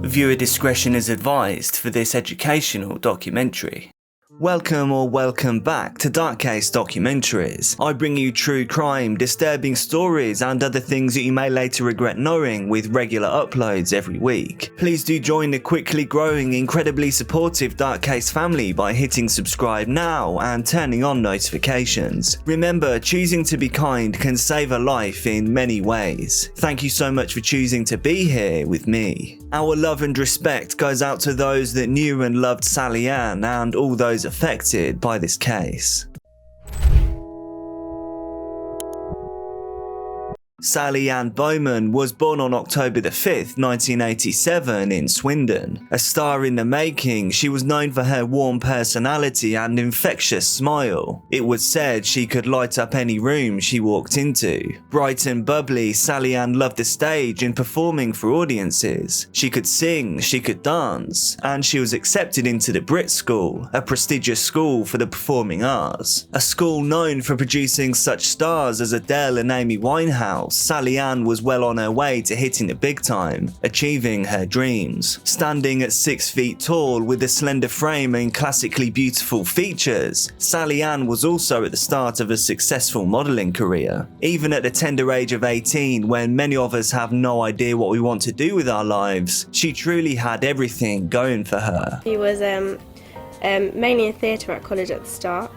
Viewer discretion is advised for this educational documentary. Welcome back to Case Documentaries. I bring you true crime, disturbing stories and other things that you may later regret knowing with regular uploads every week. Please do join the quickly growing, incredibly supportive Dark Case family by hitting subscribe now and turning on notifications. Remember, choosing to be kind can save a life in many ways. Thank you so much for choosing to be here with me. Our love and respect goes out to those that knew and loved Sally Ann and all those affected by this case. Sally Ann Bowman was born on October 5th, 1987 in Swindon. A star in the making, she was known for her warm personality and infectious smile. It was said she could light up any room she walked into. Bright and bubbly, Sally Ann loved the stage and performing for audiences. She could sing, she could dance, and she was accepted into the Brit School, a prestigious school for the performing arts. A school known for producing such stars as Adele and Amy Winehouse. Sally Ann was well on her way to hitting the big time, achieving her dreams. Standing at 6 feet tall with a slender frame and classically beautiful features, Sally Ann was also at the start of a successful modelling career. Even at the tender age of 18, when many of us have no idea what we want to do with our lives, she truly had everything going for her. She was mainly in theatre at college at the start.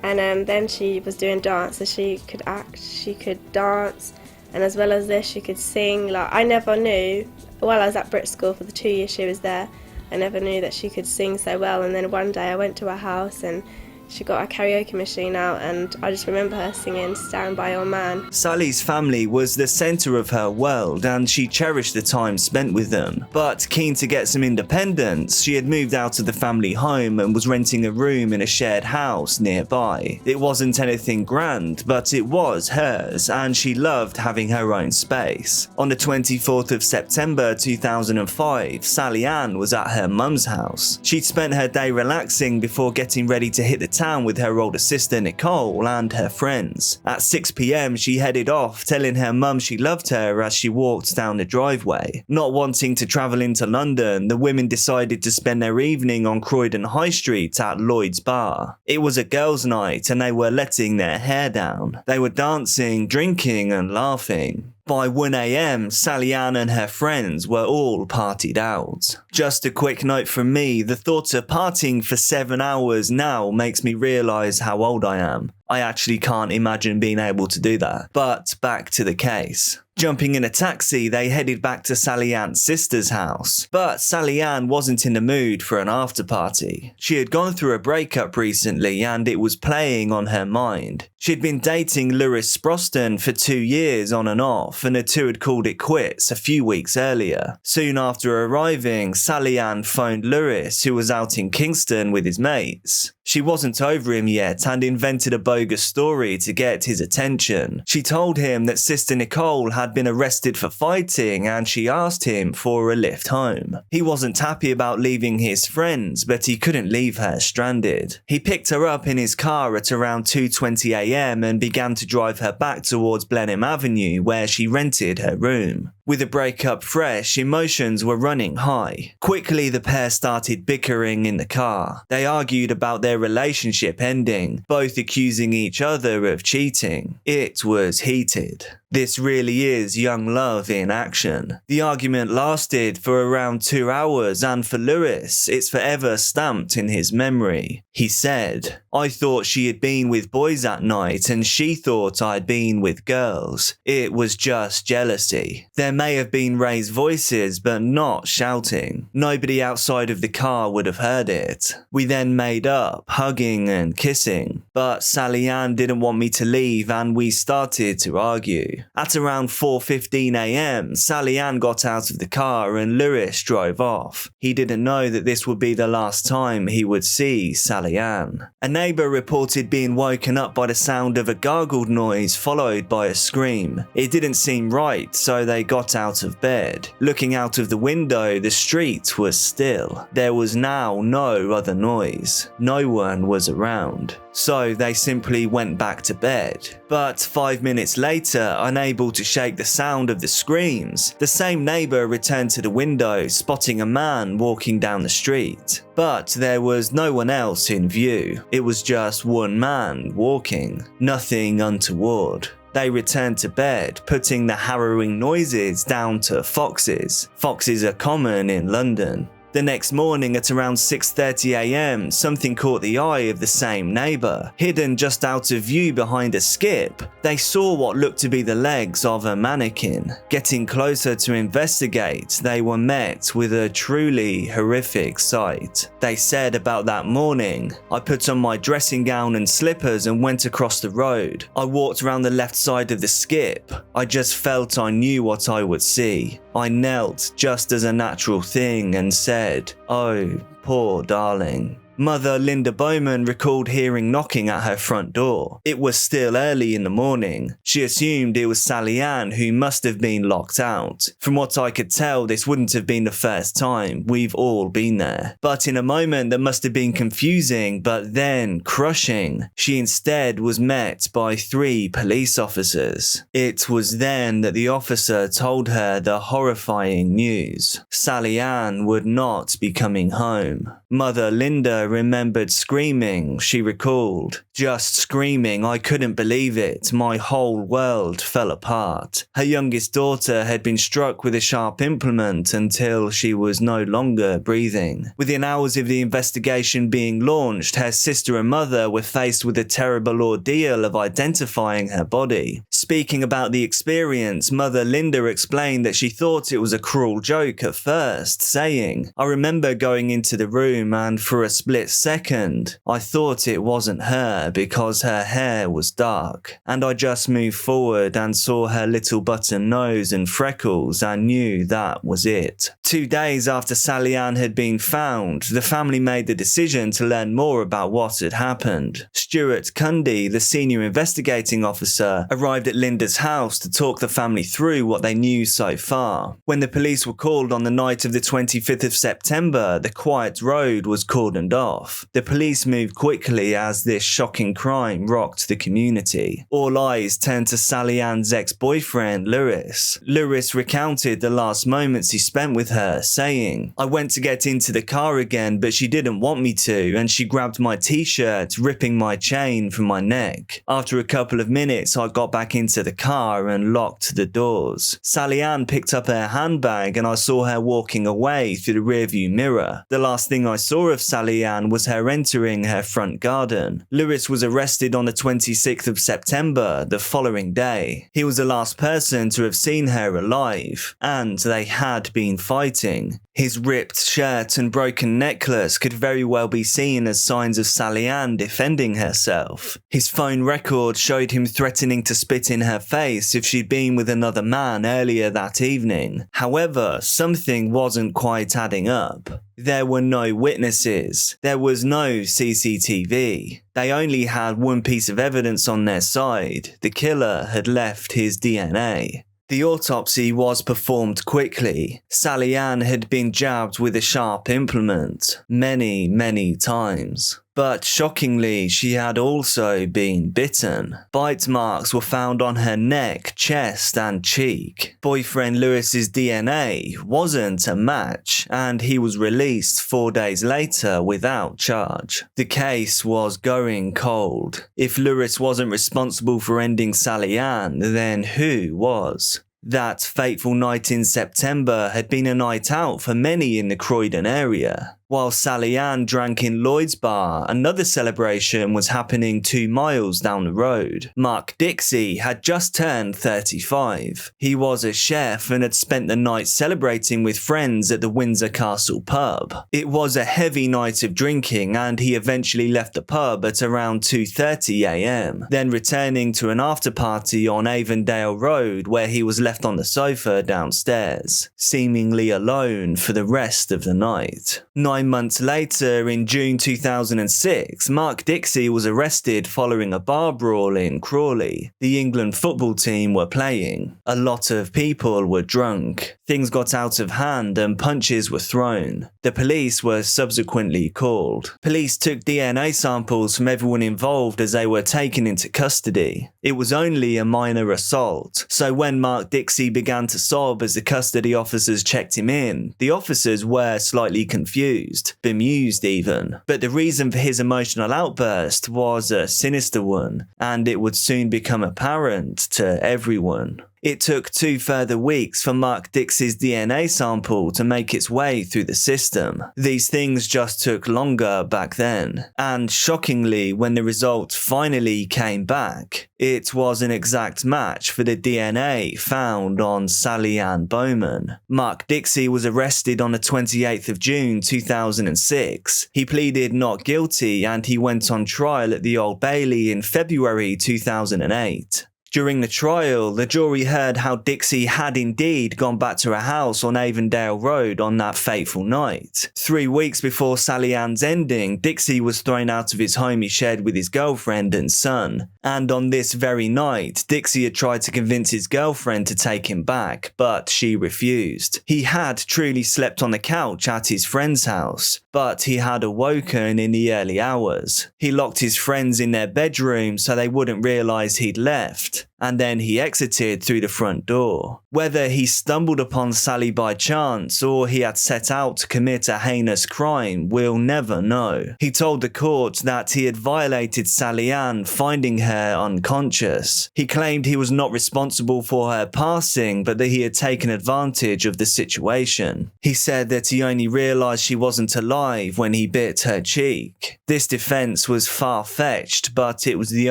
And then she was doing dance, so she could act, she could dance, and as well as this she could sing. Like, I never knew, while I was at Brit School for the 2 years she was there, I never knew that she could sing so well. And then one day I went to her house and she got a karaoke machine out, and I just remember her singing Stand By Your Man. Sally's family was the centre of her world and she cherished the time spent with them. But keen to get some independence, she had moved out of the family home and was renting a room in a shared house nearby. It wasn't anything grand, but it was hers and she loved having her own space. On the 24th of September 2005, Sally Ann was at her mum's house. She'd spent her day relaxing before getting ready to hit the town with her older sister Nicole and her friends. At 6 PM she headed off, telling her mum she loved her as she walked down the driveway. Not wanting to travel into London, the women decided to spend their evening on Croydon High Street at Lloyd's Bar. It was a girls' night and they were letting their hair down. They were dancing, drinking and laughing. By 1 AM, Sally Ann and her friends were all partied out. Just a quick note from me, the thought of partying for 7 hours now makes me realise how old I am. I actually can't imagine being able to do that. But back to the case. Jumping in a taxi, they headed back to Sally Ann's sister's house. But Sally Ann wasn't in the mood for an after party. She had gone through a breakup recently and it was playing on her mind. She'd been dating Lewis Sproston for 2 years on and off, and the two had called it quits a few weeks earlier. Soon after arriving, Sally Ann phoned Lewis, who was out in Kingston with his mates. She wasn't over him yet and invented a bogus story to get his attention. She told him that Sister Nicole had been arrested for fighting and she asked him for a lift home. He wasn't happy about leaving his friends, but he couldn't leave her stranded. He picked her up in his car at around 2:20 AM and began to drive her back towards Blenheim Avenue, where she rented her room. With the breakup fresh, emotions were running high. Quickly, the pair started bickering in the car. They argued about their relationship ending, both accusing each other of cheating. It was heated. This really is young love in action. The argument lasted for around 2 hours, and for Lewis, it's forever stamped in his memory. He said, "I thought she had been with boys at night and she thought I'd been with girls. It was just jealousy. There may have been raised voices, but not shouting. Nobody outside of the car would have heard it. We then made up, hugging and kissing. But Sally Ann didn't want me to leave and we started to argue. At around 4:15 AM, Sally Ann got out of the car and Lewis drove off. He didn't know that this would be the last time he would see Sally Ann. A neighbour reported being woken up by the sound of a gargled noise followed by a scream. It didn't seem right, so they got out of bed. Looking out of the window, the street was still. There was now no other noise. No one was around. so they simply went back to bed. But 5 minutes later, unable to shake the sound of the screams, the same neighbour returned to the window, spotting a man walking down the street. But there was no one else in view. It was just one man walking, nothing untoward. They returned to bed, putting the harrowing noises down to foxes. Foxes are common in London. The next morning at around 6:30 AM, something caught the eye of the same neighbour. Hidden just out of view behind a skip, they saw what looked to be the legs of a mannequin. Getting closer to investigate, they were met with a truly horrific sight. They said about that morning, "I put on my dressing gown and slippers and went across the road. I walked around the left side of the skip. I just felt I knew what I would see. I knelt just as a natural thing and said, 'Oh, poor darling.'" Mother Linda Bowman recalled hearing knocking at her front door. It was still early in the morning. She assumed it was Sally Ann, who must have been locked out. From what I could tell, this wouldn't have been the first time. We've all been there. But in a moment that must have been confusing, but then crushing, she instead was met by 3 police officers. It was then that the officer told her the horrifying news. Sally Ann would not be coming home. Mother Linda remembered screaming, she recalled. "Just screaming, I couldn't believe it. My whole world fell apart." Her youngest daughter had been struck with a sharp implement until she was no longer breathing. Within hours of the investigation being launched, her sister and mother were faced with the terrible ordeal of identifying her body. Speaking about the experience, Mother Linda explained that she thought it was a cruel joke at first, saying, "I remember going into the room and for a split second, I thought it wasn't her because her hair was dark, and I just moved forward and saw her little button nose and freckles and knew that was it." 2 days after Sally Ann had been found, the family made the decision to learn more about what had happened. Stuart Cundy, the senior investigating officer, arrived at Linda's house to talk the family through what they knew so far. When the police were called on the night of the 25th of September, the quiet road was cordoned off. The police moved quickly as this shocking crime rocked the community. All eyes turned to Sally Ann's ex-boyfriend, Lewis. Lewis recounted the last moments he spent with her, saying, "I went to get into the car again, but she didn't want me to, and she grabbed my t-shirt, ripping my chain from my neck. After a couple of minutes, I got back into the car and locked the doors. Sally Ann picked up her handbag and I saw her walking away through the rearview mirror. The last thing I saw of Sally Ann was her entering her front garden." Lewis was arrested on the 26th of September, the following day. He was the last person to have seen her alive, and they had been fighting. His ripped shirt and broken necklace could very well be seen as signs of Sally Ann defending herself. His phone record showed him threatening to spit in her face if she'd been with another man earlier that evening. However, something wasn't quite adding up. There were no witnesses. There was no CCTV. They only had one piece of evidence on their side. The killer had left his DNA. The autopsy was performed quickly. Sally Ann had been jabbed with a sharp implement many times. But shockingly, she had also been bitten. Bite marks were found on her neck, chest, and cheek. Boyfriend Lewis's DNA wasn't a match, and he was released 4 days later without charge. The case was going cold. If Lewis wasn't responsible for ending Sally Ann, then who was? That fateful night in September had been a night out for many in the Croydon area. While Sally Ann drank in Lloyd's Bar, another celebration was happening 2 miles down the road. Mark Dixie had just turned 35. He was a chef and had spent the night celebrating with friends at the Windsor Castle pub. It was a heavy night of drinking and he eventually left the pub at around 2:30 AM, then returning to an after party on Avondale Road where he was left on the sofa downstairs, seemingly alone for the rest of the night. 9 9 months later, in June 2006, Mark Dixie was arrested following a bar brawl in Crawley. The England football team were playing. A lot of people were drunk. Things got out of hand and punches were thrown. The police were subsequently called. Police took DNA samples from everyone involved as they were taken into custody. It was only a minor assault, so when Mark Dixie began to sob as the custody officers checked him in, the officers were slightly confused, bemused even. But the reason for his emotional outburst was a sinister one, and it would soon become apparent to everyone. It took 2 further weeks for Mark Dixie's DNA sample to make its way through the system. These things just took longer back then. And shockingly, when the results finally came back, it was an exact match for the DNA found on Sally Ann Bowman. Mark Dixie was arrested on the 28th of June 2006. He pleaded not guilty and he went on trial at the Old Bailey in February 2008. During the trial, the jury heard how Dixie had indeed gone back to her house on Avondale Road on that fateful night. 3 weeks before Sally Ann's ending, Dixie was thrown out of his home he shared with his girlfriend and son. And on this very night, Dixie had tried to convince his girlfriend to take him back, but she refused. He had truly slept on the couch at his friend's house, but he had awoken in the early hours. He locked his friends in their bedroom so they wouldn't realise he'd left, and then he exited through the front door. Whether he stumbled upon Sally by chance or he had set out to commit a heinous crime, we'll never know. He told the court that he had violated Sally Ann, finding her unconscious. He claimed he was not responsible for her passing, but that he had taken advantage of the situation. He said that he only realised she wasn't alive when he bit her cheek. This defence was far-fetched, but it was the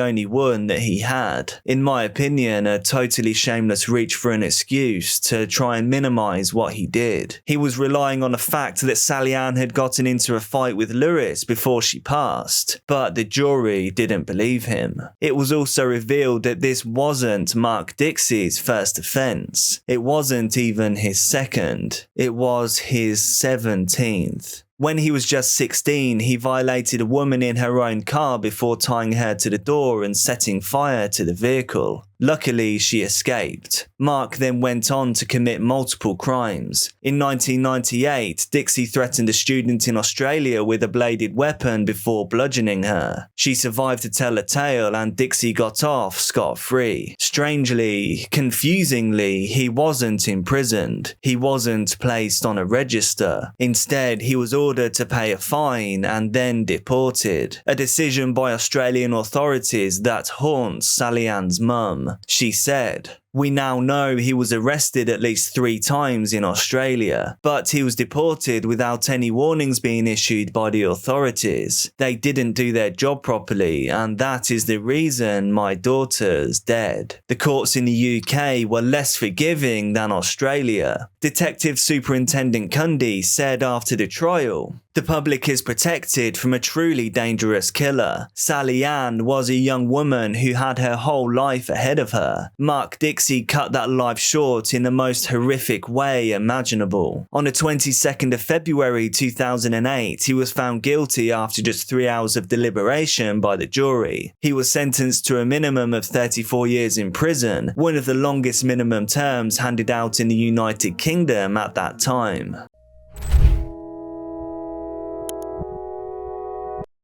only one that he had. In my opinion, a totally shameless reach for an excuse to try and minimise what he did. He was relying on the fact that Sally Ann had gotten into a fight with Lewis before she passed, but the jury didn't believe him. It was also revealed that this wasn't Mark Dixie's first offence. It wasn't even his second. It was his 17th. When he was just 16, he violated a woman in her own car before tying her to the door and setting fire to the vehicle. Luckily, she escaped. Mark then went on to commit multiple crimes. In 1998, Dixie threatened a student in Australia with a bladed weapon before bludgeoning her. She survived to tell a tale and Dixie got off scot-free. Strangely, confusingly, he wasn't imprisoned. He wasn't placed on a register. Instead, he was ordered to pay a fine and then deported. A decision by Australian authorities that haunts Sally Ann's mum. She said, "We now know he was arrested at least 3 times in Australia, but he was deported without any warnings being issued by the authorities. They didn't do their job properly, and that is the reason my daughter's dead." The courts in the UK were less forgiving than Australia. Detective Superintendent Cundy said after the trial, "The public is protected from a truly dangerous killer. Sally Ann was a young woman who had her whole life ahead of her. Mark Dixie cut that life short in the most horrific way imaginable." On the 22nd of February 2008, he was found guilty after just 3 hours of deliberation by the jury. He was sentenced to a minimum of 34 years in prison, one of the longest minimum terms handed out in the United Kingdom at that time.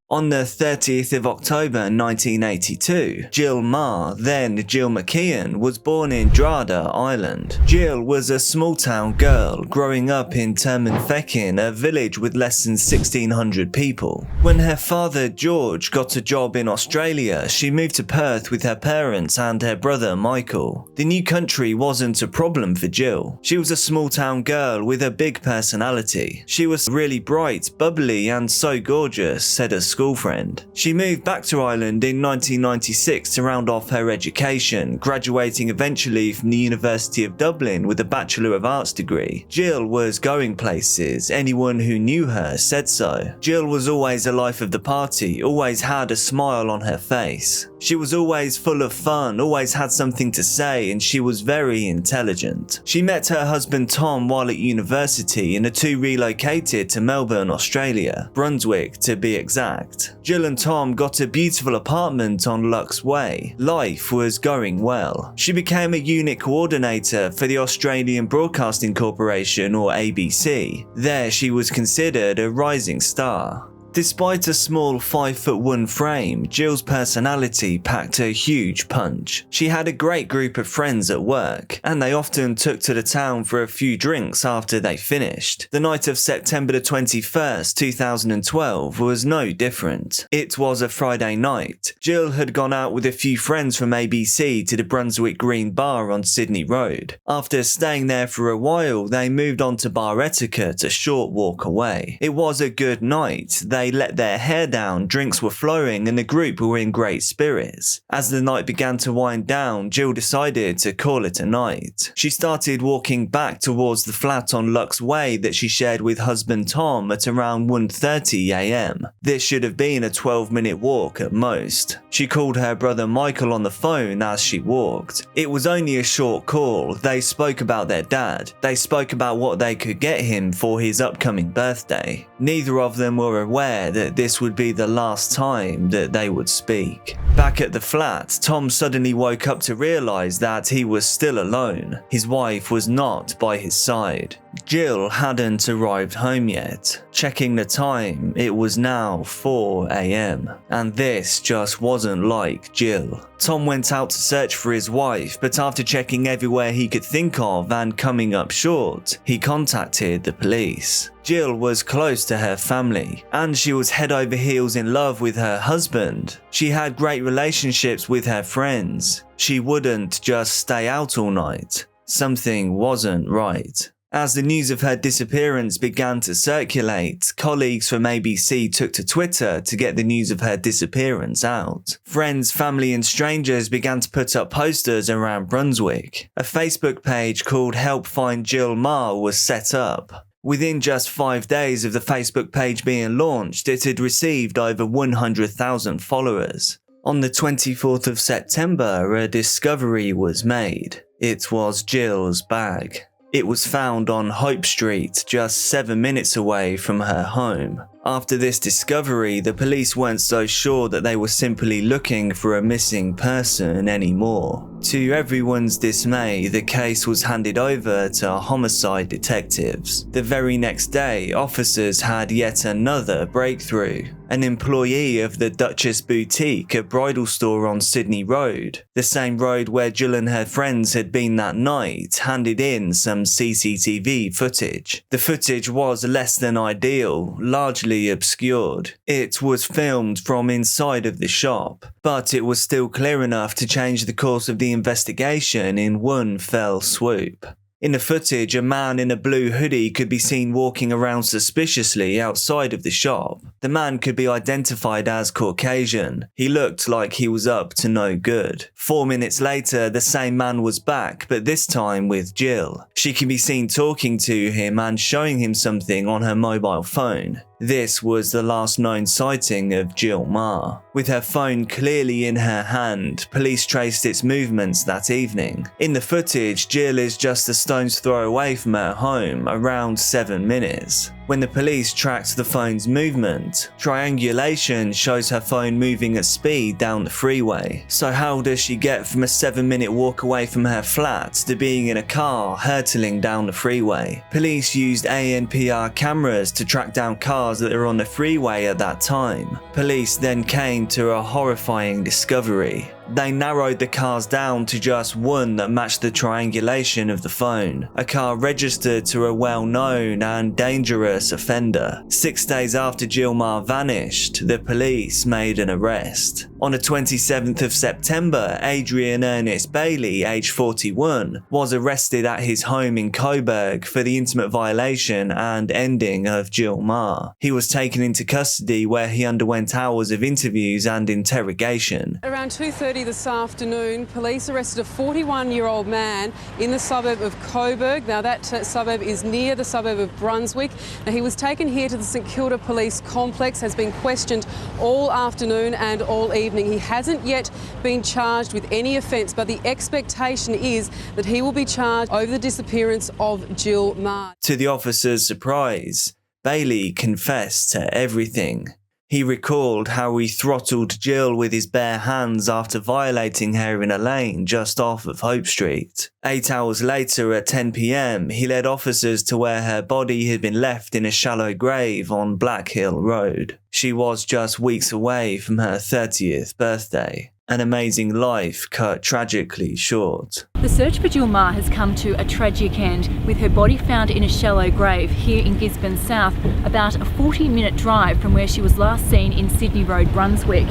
On the 30th of October 1982, Jill Marr, then Jill McKeon, was born in Drada, Ireland. Jill was a small-town girl growing up in Termonfeckin, a village with less than 1,600 people. When her father George got a job in Australia, she moved to Perth with her parents and her brother Michael. The new country wasn't a problem for Jill. She was a small-town girl with a big personality. She was really bright, bubbly, and so gorgeous, said her school friend. She moved back to Ireland in 1996 to round off her education, graduating eventually from the University of Dublin with a Bachelor of Arts degree. Jill was going places. Anyone who knew her said so. Jill was always the life of the party, always had a smile on her face. She was always full of fun, always had something to say, and she was very intelligent. She met her husband Tom while at university, and the two relocated to Melbourne, Australia, Brunswick to be exact. Jill and Tom got a beautiful apartment on Lux Way. Life was going well. She became a unit coordinator for the Australian Broadcasting Corporation, or ABC. There she was considered a rising star. Despite a small 5'1" frame, Jill's personality packed a huge punch. She had a great group of friends at work, and they often took to the town for a few drinks after they finished. The night of September the 21st, 2012 was no different. It was a Friday night. Jill had gone out with a few friends from ABC to the Brunswick Green Bar on Sydney Road. After staying there for a while, they moved on to Bar Etiquette, a short walk away. It was a good night. They let their hair down, drinks were flowing, and the group were in great spirits. As the night began to wind down, Jill decided to call it a night. She started walking back towards the flat on Lux Way that she shared with husband Tom at around 1:30 a.m. This should have been a 12-minute walk at most. She called her brother Michael on the phone as she walked. It was only a short call. They spoke about their dad. They spoke about what they could get him for his upcoming birthday. Neither of them were aware that this would be the last time that they would speak. Back at the flat, Tom suddenly woke up to realize that he was still alone. His wife was not by his side. Jill hadn't arrived home yet. Checking the time, it was now 4 a.m. And this just wasn't like Jill. Tom went out to search for his wife, but after checking everywhere he could think of and coming up short, he contacted the police. Jill was close to her family, and she was head over heels in love with her husband. She had great relationships with her friends. She wouldn't just stay out all night. Something wasn't right. As the news of her disappearance began to circulate, colleagues from ABC took to Twitter to get the news of her disappearance out. Friends, family and strangers began to put up posters around Brunswick. A Facebook page called Help Find Jill Ma was set up. Within just 5 days of the Facebook page being launched, it had received over 100,000 followers. On the 24th of September, a discovery was made. It was Jill's bag. It was found on Hope Street, just 7 minutes away from her home. After this discovery, the police weren't so sure that they were simply looking for a missing person anymore. To everyone's dismay, the case was handed over to homicide detectives. The very next day, officers had yet another breakthrough. An employee of the Duchess Boutique, a bridal store on Sydney Road, the same road where Jill and her friends had been that night, handed in some CCTV footage. The footage was less than ideal, largely obscured. It was filmed from inside of the shop, but it was still clear enough to change the course of the investigation in one fell swoop. In the footage, a man in a blue hoodie could be seen walking around suspiciously outside of the shop. The man could be identified as Caucasian. He looked like he was up to no good. 4 minutes later, the same man was back, but this time with Jill. She can be seen talking to him and showing him something on her mobile phone. This was the last known sighting of Jill Ma. With her phone clearly in her hand, police traced its movements that evening. In the footage, Jill is just a stone's throw away from her home, around 7 minutes. When the police tracked the phone's movement, triangulation shows her phone moving at speed down the freeway. So how does she get from a 7-minute walk away from her flat to being in a car hurtling down the freeway? Police used ANPR cameras to track down cars that were on the freeway at that time. Police then came to a horrifying discovery. They narrowed the cars down to just one that matched the triangulation of the phone, a car registered to a well-known and dangerous offender. 6 days after Jill Ma vanished, the police made an arrest. On the 27th of September, Adrian Ernest Bailey, aged 41, was arrested at his home in Coburg for the intimate violation and ending of Jill Ma. He was taken into custody where he underwent hours of interviews and interrogation. Around 2:30 this afternoon, police arrested a 41-year-old man in the suburb of Coburg. Now that suburb is near the suburb of Brunswick. Now he was taken here to the St Kilda Police Complex, has been questioned all afternoon and all evening. evening. He hasn't yet been charged with any offence, but the expectation is that he will be charged over the disappearance of Jill Marr. To the officer's surprise, Bailey confessed to everything. He recalled how he throttled Jill with his bare hands after violating her in a lane just off of Hope Street. 8 hours later at 10 p.m, he led officers to where her body had been left in a shallow grave on Black Hill Road. She was just weeks away from her 30th birthday. An amazing life cut tragically short. The search for Jill Marr has come to a tragic end, with her body found in a shallow grave here in Gisborne South, about a 40-minute drive from where she was last seen in Sydney Road, Brunswick.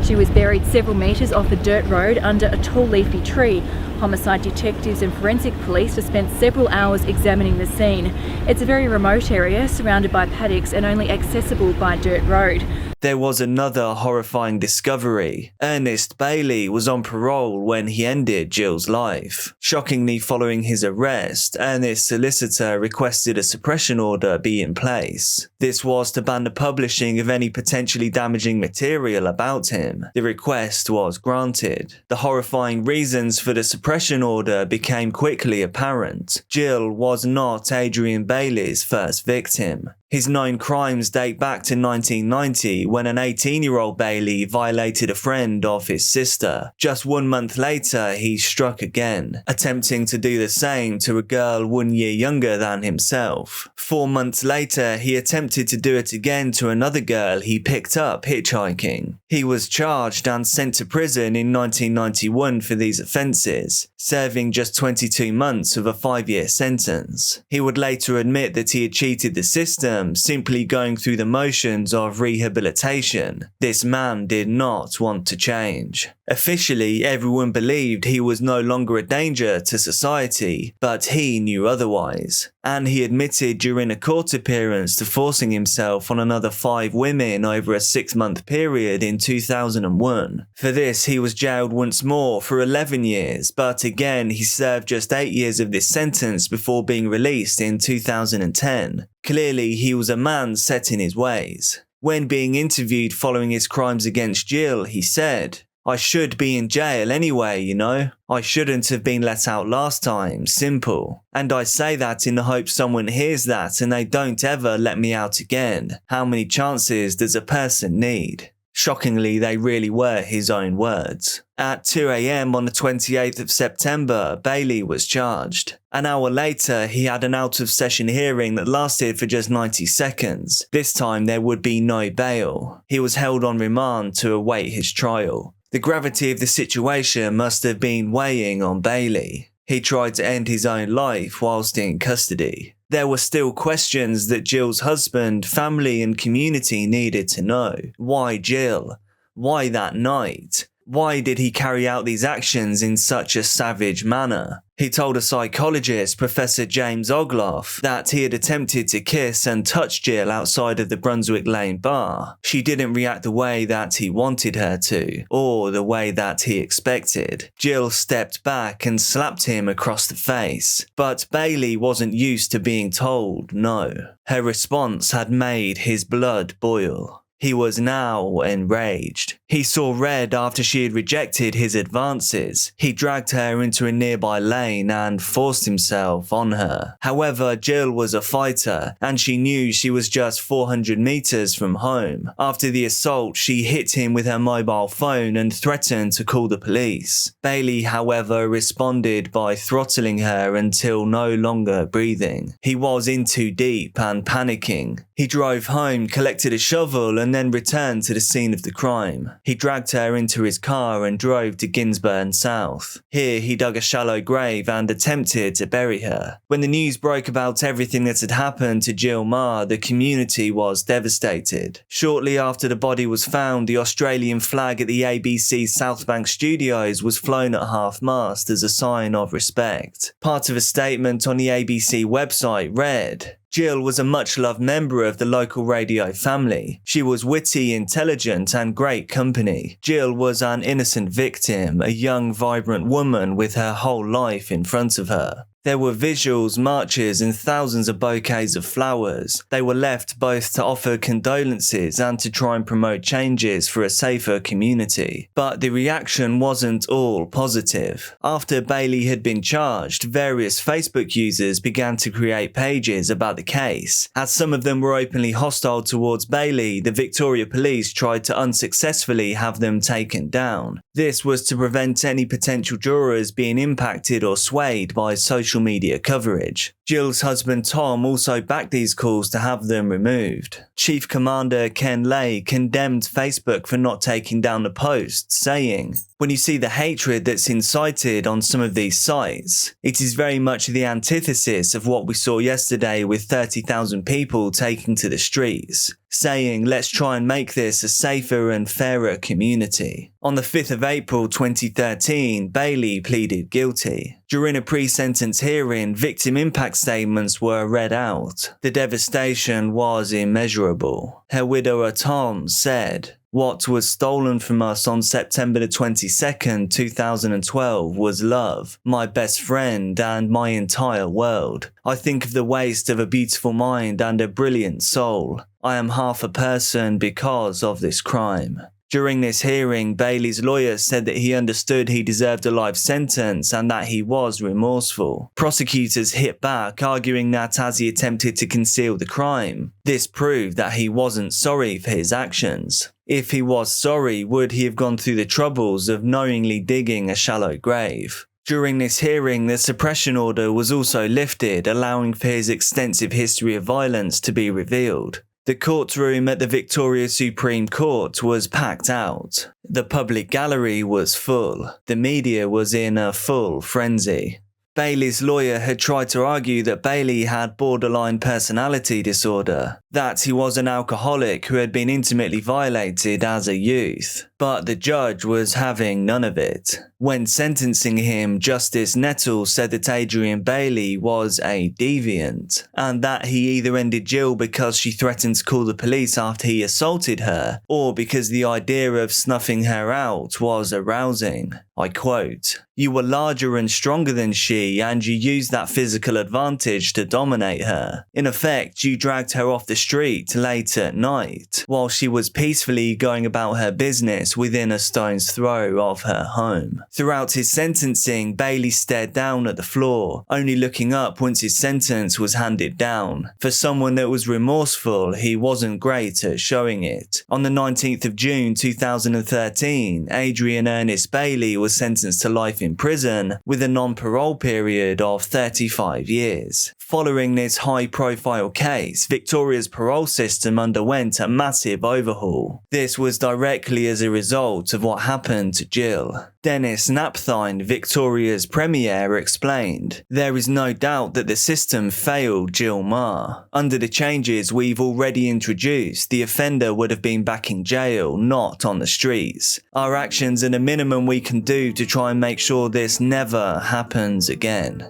She was buried several metres off a dirt road under a tall leafy tree. Homicide detectives and forensic police have spent several hours examining the scene. It's a very remote area surrounded by paddocks and only accessible by dirt road. There was another horrifying discovery. Ernest Bailey was on parole when he ended Jill's life. Shockingly, following his arrest, Ernest's solicitor requested a suppression order be in place. This was to ban the publishing of any potentially damaging material about him. The request was granted. The horrifying reasons for the suppression order became quickly apparent. Jill was not Adrian Bailey's first victim. His known crimes date back to 1990, when an 18-year-old Bailey violated a friend of his sister. Just 1 month later, he struck again, attempting to do the same to a girl 1 year younger than himself. 4 months later, he attempted to do it again to another girl he picked up hitchhiking. He was charged and sent to prison in 1991 for these offences, serving just 22 months of a 5-year sentence. He would later admit that he had cheated the system, simply going through the motions of rehabilitation. This man did not want to change. Officially, everyone believed he was no longer a danger to society, but he knew otherwise. And he admitted during a court appearance to forcing himself on another 5 women over a 6-month period in 2001. For this, he was jailed once more for 11 years, but again, he served just 8 years of this sentence before being released in 2010. Clearly, he was a man set in his ways. When being interviewed following his crimes against Jill, he said, "I should be in jail anyway, you know? I shouldn't have been let out last time, simple. And I say that in the hope someone hears that and they don't ever let me out again. How many chances does a person need?" Shockingly, they really were his own words. At 2 a.m. on the 28th of September, Bailey was charged. An hour later, he had an out-of-session hearing that lasted for just 90 seconds. This time, there would be no bail. He was held on remand to await his trial. The gravity of the situation must have been weighing on Bailey. He tried to end his own life whilst in custody. There were still questions that Jill's husband, family and community needed to know. Why Jill? Why that night? Why did he carry out these actions in such a savage manner? He told a psychologist, Professor James Ogloff, that he had attempted to kiss and touch Jill outside of the Brunswick Lane bar. She didn't react the way that he wanted her to, or the way that he expected. Jill stepped back and slapped him across the face. But Bailey wasn't used to being told no. Her response had made his blood boil. He was now enraged. He saw red after she had rejected his advances. He dragged her into a nearby lane and forced himself on her. However, Jill was a fighter, and she knew she was just 400 meters from home. After the assault, she hit him with her mobile phone and threatened to call the police. Bailey, however, responded by throttling her until no longer breathing. He was in too deep and panicking. He drove home, collected a shovel, and then returned to the scene of the crime. He dragged her into his car and drove to Gisborne South. Here, he dug a shallow grave and attempted to bury her. When the news broke about everything that had happened to Jill Marr, the community was devastated. Shortly after the body was found, the Australian flag at the ABC South Bank studios was flown at half-mast as a sign of respect. Part of a statement on the ABC website read, "Jill was a much-loved member of the local radio family. She was witty, intelligent, and great company. Jill was an innocent victim, a young, vibrant woman with her whole life in front of her." There were visuals, marches, and thousands of bouquets of flowers. They were left both to offer condolences and to try and promote changes for a safer community. But the reaction wasn't all positive. After Bailey had been charged, various Facebook users began to create pages about the case. As some of them were openly hostile towards Bailey, the Victoria Police tried to unsuccessfully have them taken down. This was to prevent any potential jurors being impacted or swayed by social media coverage. Jill's husband Tom also backed these calls to have them removed. Chief Commander Ken Lay condemned Facebook for not taking down the posts, saying, "When you see the hatred that's incited on some of these sites, it is very much the antithesis of what we saw yesterday with 30,000 people taking to the streets, saying, let's try and make this a safer and fairer community." On the 5th of April 2013, Bailey pleaded guilty. During a pre-sentence hearing, victim impact statements were read out. The devastation was immeasurable. Her widower Tom said, "What was stolen from us on September the 22nd, 2012 was love, my best friend and my entire world. I think of the waste of a beautiful mind and a brilliant soul. I am half a person because of this crime." During this hearing, Bailey's lawyer said that he understood he deserved a life sentence and that he was remorseful. Prosecutors hit back, arguing that as he attempted to conceal the crime, this proved that he wasn't sorry for his actions. If he was sorry, would he have gone through the troubles of knowingly digging a shallow grave? During this hearing, the suppression order was also lifted, allowing for his extensive history of violence to be revealed. The courtroom at the Victoria Supreme Court was packed out. The public gallery was full. The media was in a full frenzy. Bailey's lawyer had tried to argue that Bailey had borderline personality disorder, that he was an alcoholic who had been intimately violated as a youth. But the judge was having none of it. When sentencing him, Justice Nettle said that Adrian Bailey was a deviant, and that he either ended Jill because she threatened to call the police after he assaulted her, or because the idea of snuffing her out was arousing. I quote, "You were larger and stronger than she, and you used that physical advantage to dominate her. In effect, you dragged her off the street late at night, while she was peacefully going about her business within a stone's throw of her home." Throughout his sentencing, Bailey stared down at the floor, only looking up once his sentence was handed down. For someone that was remorseful, he wasn't great at showing it. On the 19th of June 2013, Adrian Ernest Bailey was sentenced to life in prison with a non-parole period of 35 years. Following this high-profile case, Victoria's parole system underwent a massive overhaul. This was directly as a result of what happened to Jill. Dennis Napthine, Victoria's Premier, explained, "There is no doubt that the system failed Jill Maher. Under the changes we've already introduced, the offender would have been back in jail, not on the streets. Our actions are the minimum we can do to try and make sure this never happens again."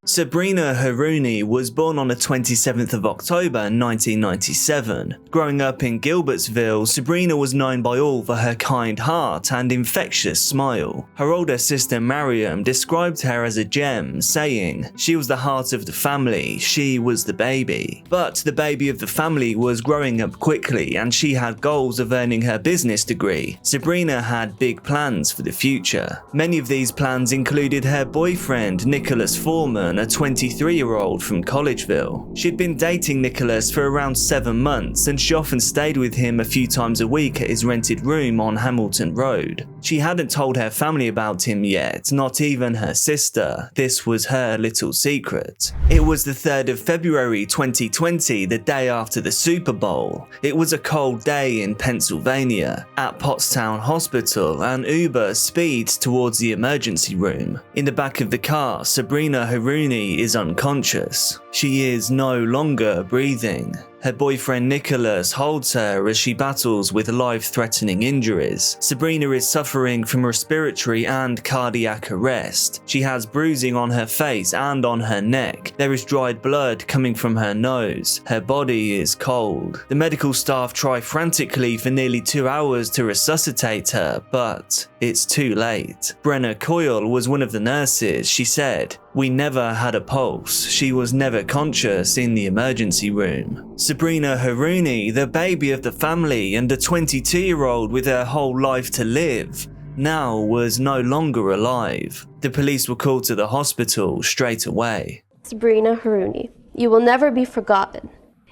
Sabrina Harouni was born on the 27th of October 1997. Growing up in Gilbertsville, Sabrina was known by all for her kind heart and infectious smile. Her older sister Mariam described her as a gem, saying, "She was the heart of the family, she was the baby." But the baby of the family was growing up quickly and she had goals of earning her business degree. Sabrina had big plans for the future. Many of these plans included her boyfriend, Nicholas Foreman, a 23-year-old from Collegeville. She'd been dating Nicholas for around 7 months and she often stayed with him a few times a week at his rented room on Hamilton Road. She hadn't told her family about him yet, not even her sister. This was her little secret. It was the 3rd of February 2020, the day after the Super Bowl. It was a cold day in Pennsylvania. At Pottstown Hospital, an Uber speeds towards the emergency room. In the back of the car, Sabrina Harouni is unconscious. She is no longer breathing. Her boyfriend Nicholas holds her as she battles with life-threatening injuries. Sabrina is suffering from respiratory and cardiac arrest. She has bruising on her face and on her neck. There is dried blood coming from her nose. Her body is cold. The medical staff try frantically for nearly 2 hours to resuscitate her, but it's too late. Brenna Coyle was one of the nurses. She said, "We never had a pulse. She was never conscious in the emergency room." Sabrina Harouni, the baby of the family and a 22-year-old with her whole life to live, now was no longer alive. The police were called to the hospital straight away. Sabrina Harouni, you will never be forgotten.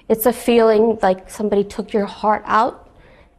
It's a feeling like somebody took your heart out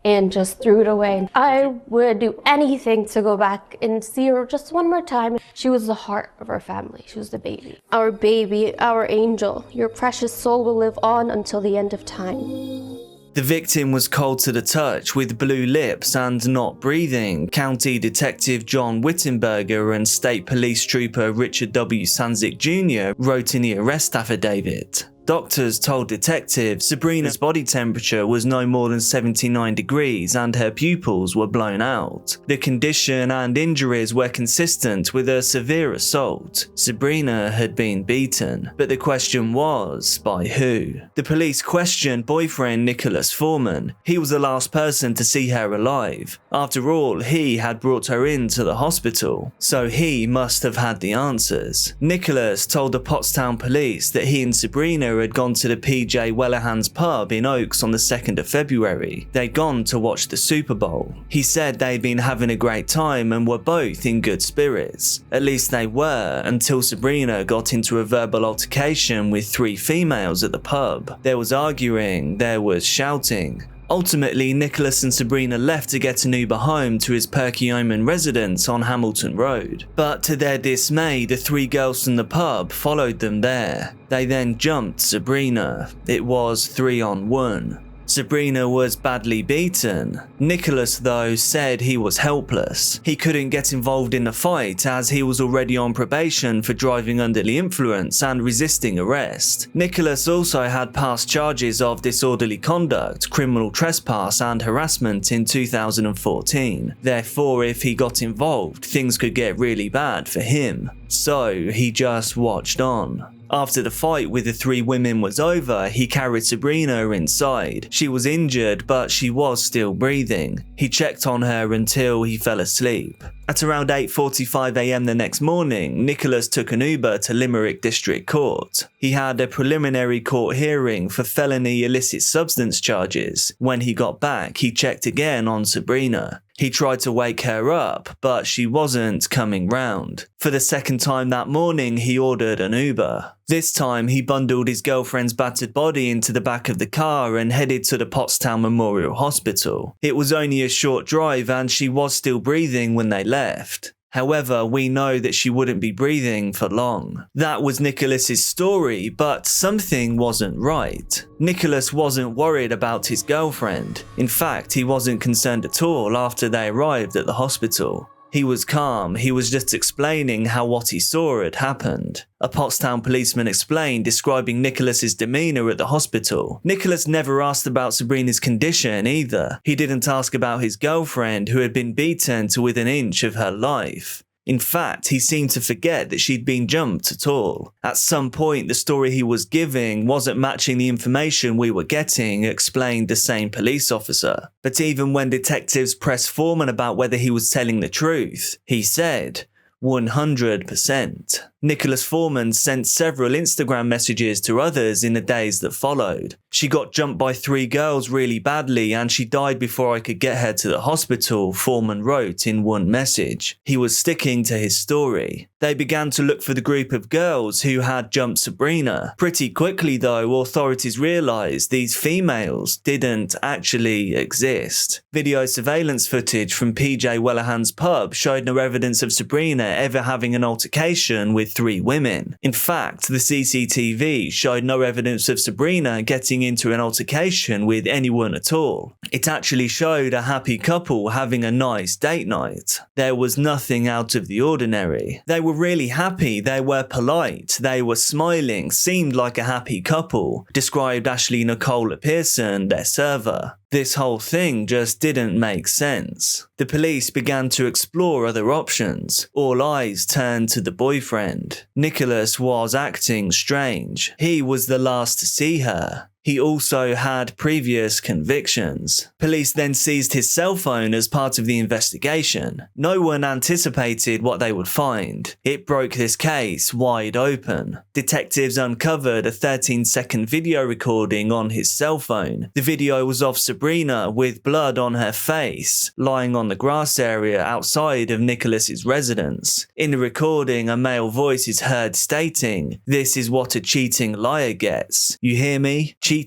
and just threw it away. I would do anything to go back and see her just one more time. She was the heart of our family. She was the baby, our angel. Your precious soul will live on until the end of time. The victim was cold to the touch with blue lips and not breathing. County Detective John Wittenberger and State Police Trooper Richard W. Sanzik Jr. wrote in the arrest affidavit. Doctors told detectives Sabrina's body temperature was no more than 79 degrees and her pupils were blown out. The condition and injuries were consistent with a severe assault. Sabrina had been beaten, but the question was, by who? The police questioned boyfriend Nicholas Foreman. He was the last person to see her alive. After all, he had brought her into the hospital, so he must have had the answers. Nicholas told the Pottstown police that he and Sabrina had gone to the PJ Wellahans pub in Oaks on the 2nd of February. They'd gone to watch the Super Bowl. He said they'd been having a great time and were both in good spirits. At least they were, until Sabrina got into a verbal altercation with 3 females at the pub. There was arguing, there was shouting. Ultimately, Nicholas and Sabrina left to get an Uber home to his Perkiomen residence on Hamilton Road. But to their dismay, the 3 girls from the pub followed them there. They then jumped Sabrina. It was 3-on-1. Sabrina was badly beaten. Nicholas, though, said he was helpless. He couldn't get involved in the fight as he was already on probation for driving under the influence and resisting arrest. Nicholas also had past charges of disorderly conduct, criminal trespass and harassment in 2014. Therefore, if he got involved, things could get really bad for him. So he just watched on. After the fight with the 3 women was over, he carried Sabrina inside. She was injured, but she was still breathing. He checked on her until he fell asleep. At around 8:45 AM the next morning, Nicholas took an Uber to Limerick District Court. He had a preliminary court hearing for felony illicit substance charges. When he got back, he checked again on Sabrina. He tried to wake her up, but she wasn't coming round. For the second time that morning, he ordered an Uber. This time, he bundled his girlfriend's battered body into the back of the car and headed to the Pottstown Memorial Hospital. It was only a short drive and she was still breathing when they left. However, we know that she wouldn't be breathing for long. That was Nicholas's story, but something wasn't right. Nicholas wasn't worried about his girlfriend. In fact, he wasn't concerned at all after they arrived at the hospital. He was calm. He was just explaining how what he saw had happened. A Pottstown policeman explained, describing Nicholas's demeanor at the hospital. Nicholas never asked about Sabrina's condition either. He didn't ask about his girlfriend, who had been beaten to within an inch of her life. In fact, he seemed to forget that she'd been jumped at all. At some point, the story he was giving wasn't matching the information we were getting, explained the same police officer. But even when detectives pressed Foreman about whether he was telling the truth, he said, 100%. Nicholas Foreman sent several Instagram messages to others in the days that followed. She got jumped by 3 girls really badly and she died before I could get her to the hospital, Foreman wrote in one message. He was sticking to his story. They began to look for the group of girls who had jumped Sabrina. Pretty quickly though, authorities realised these females didn't actually exist. Video surveillance footage from PJ Wellahans pub showed no evidence of Sabrina ever having an altercation with with 3 women. In fact, the CCTV showed no evidence of Sabrina getting into an altercation with anyone at all. It actually showed a happy couple having a nice date night. There was nothing out of the ordinary. They were really happy, they were polite, they were smiling, seemed like a happy couple, described Ashley Nicole Pearson, their server. This whole thing just didn't make sense. The police began to explore other options. All eyes turned to the boyfriend. Nicholas was acting strange. He was the last to see her. He also had previous convictions. Police then seized his cell phone as part of the investigation. No one anticipated what they would find. It broke this case wide open. Detectives uncovered a 13-second video recording on his cell phone. The video was of Sabrina with blood on her face, lying on the grass area outside of Nicholas's residence. In the recording, a male voice is heard stating, "This is what a cheating liar gets. You hear me? Cheating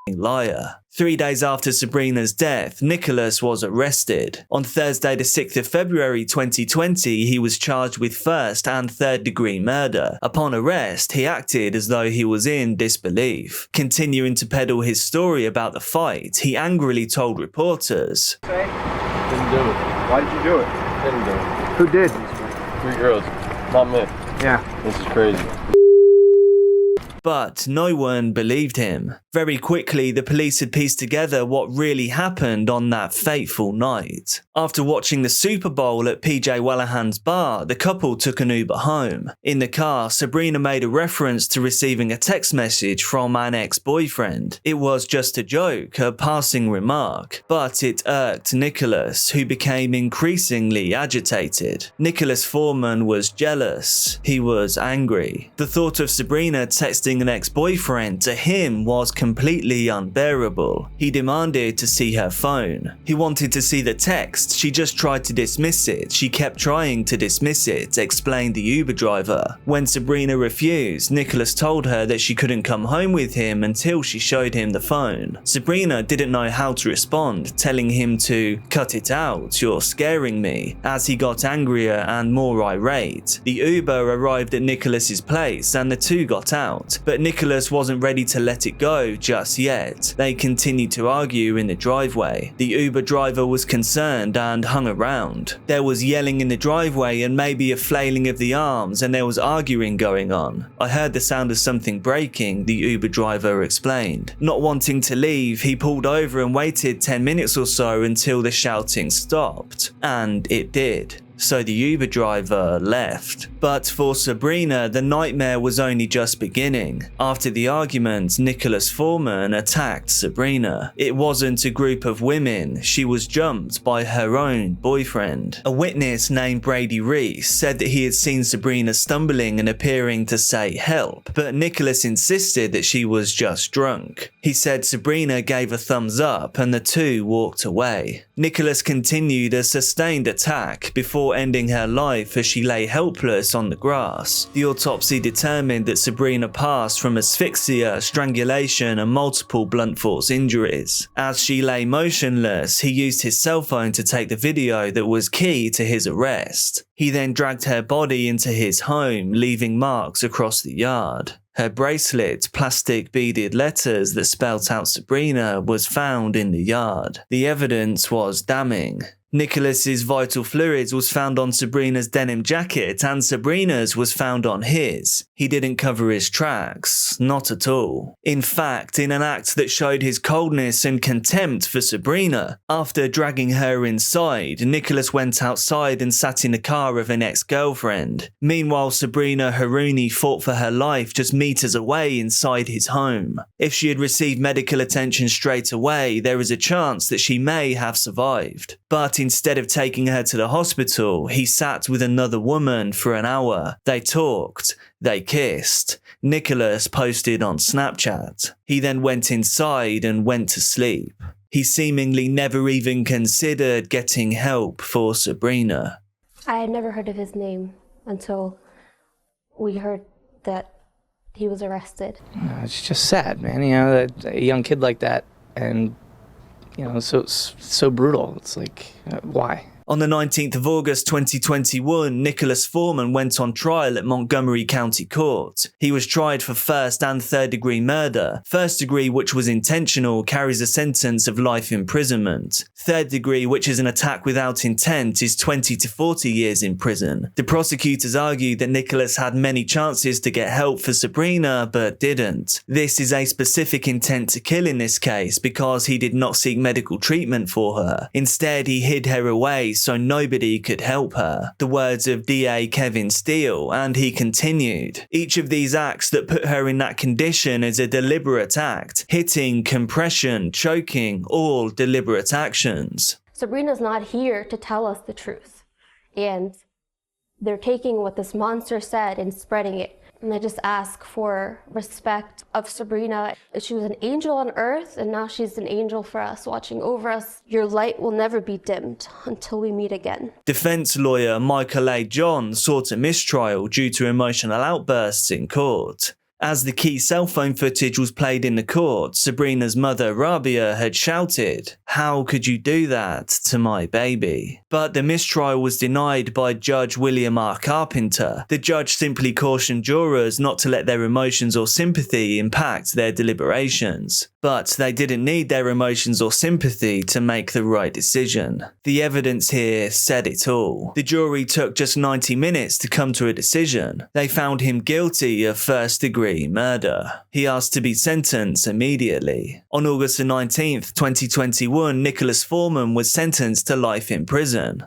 liar." 3 days after Sabrina's death, Nicholas was arrested. On Thursday the 6th of February 2020, he was charged with 1st and 3rd degree murder. Upon arrest, he acted as though he was in disbelief. Continuing to peddle his story about the fight, he angrily told reporters, Didn't do it. Why did you do it? Didn't do it. Who did? 3 girls. Not me. Yeah. This is crazy. But no one believed him. Very quickly, the police had pieced together what really happened on that fateful night. After watching the Super Bowl at PJ Wellaghan's bar, the couple took an Uber home. In the car, Sabrina made a reference to receiving a text message from an ex-boyfriend. It was just a joke, a passing remark, but it irked Nicholas, who became increasingly agitated. Nicholas Foreman was jealous. He was angry. The thought of Sabrina texting an ex-boyfriend to him was completely unbearable. He demanded to see her phone. He wanted to see the text. She just tried to dismiss it. She kept trying to dismiss it, explained the Uber driver. When Sabrina refused, Nicholas told her that she couldn't come home with him until she showed him the phone. Sabrina didn't know how to respond, telling him to cut it out, you're scaring me, as he got angrier and more irate. The Uber arrived at Nicholas's place and the two got out, but Nicholas wasn't ready to let it go just yet. They continued to argue in the driveway. The Uber driver was concerned and hung around. There was yelling in the driveway and maybe a flailing of the arms, and there was arguing going on. I heard the sound of something breaking, the Uber driver explained. Not wanting to leave, he pulled over and waited 10 minutes or so until the shouting stopped. And it did. So the Uber driver left. But for Sabrina, the nightmare was only just beginning. After the argument, Nicholas Foreman attacked Sabrina. It wasn't a group of women, she was jumped by her own boyfriend. A witness named Brady Reese said that he had seen Sabrina stumbling and appearing to say help, but Nicholas insisted that she was just drunk. He said Sabrina gave a thumbs up and the two walked away. Nicholas continued a sustained attack before ending her life as she lay helpless on the grass. The autopsy determined that Sabrina passed from asphyxia, strangulation, and multiple blunt force injuries. As she lay motionless, he used his cell phone to take the video that was key to his arrest. He then dragged her body into his home, leaving marks across the yard. Her bracelet, plastic beaded letters that spelt out Sabrina, was found in the yard. The evidence was damning. Nicholas's vital fluids was found on Sabrina's denim jacket and Sabrina's was found on his. He didn't cover his tracks, not at all. In fact, in an act that showed his coldness and contempt for Sabrina, after dragging her inside, Nicholas went outside and sat in the car of an ex-girlfriend. Meanwhile, Sabrina Harouni fought for her life just meters away inside his home. If she had received medical attention straight away, there is a chance that she may have survived. But instead of taking her to the hospital, he sat with another woman for an hour. They talked, they kissed. Nicholas posted on Snapchat. He then went inside and went to sleep. He seemingly never even considered getting help for Sabrina. I had never heard of his name until we heard that he was arrested. It's just sad, man, you know, that a young kid like that, and you know, so brutal. It's like, why? On the 19th of August 2021, Nicholas Foreman went on trial at Montgomery County Court. He was tried for first and third degree murder. First degree, which was intentional, carries a sentence of life imprisonment. Third degree, which is an attack without intent, is 20 to 40 years in prison. The prosecutors argued that Nicholas had many chances to get help for Sabrina, but didn't. This is a specific intent to kill in this case because he did not seek medical treatment for her. Instead, he hid her away so nobody could help her. The words of DA Kevin Steele, and he continued, "Each of these acts that put her in that condition is a deliberate act. Hitting, compression, choking, all deliberate actions." Sabrina's not here to tell us the truth. And they're taking what this monster said and spreading it. And I just ask for respect of Sabrina. She was an angel on earth, and now she's an angel for us, watching over us. Your light will never be dimmed until we meet again. Defense lawyer Michael A. John sought a mistrial due to emotional outbursts in court. As the key cell phone footage was played in the court, Sabrina's mother, Rabia, had shouted, "How could you do that to my baby?" But the mistrial was denied by Judge William R. Carpenter. The judge simply cautioned jurors not to let their emotions or sympathy impact their deliberations. But they didn't need their emotions or sympathy to make the right decision. The evidence here said it all. The jury took just 90 minutes to come to a decision. They found him guilty of first-degree murder. He asked to be sentenced immediately. On August the 19th, 2021, Nicholas Foreman was sentenced to life in prison.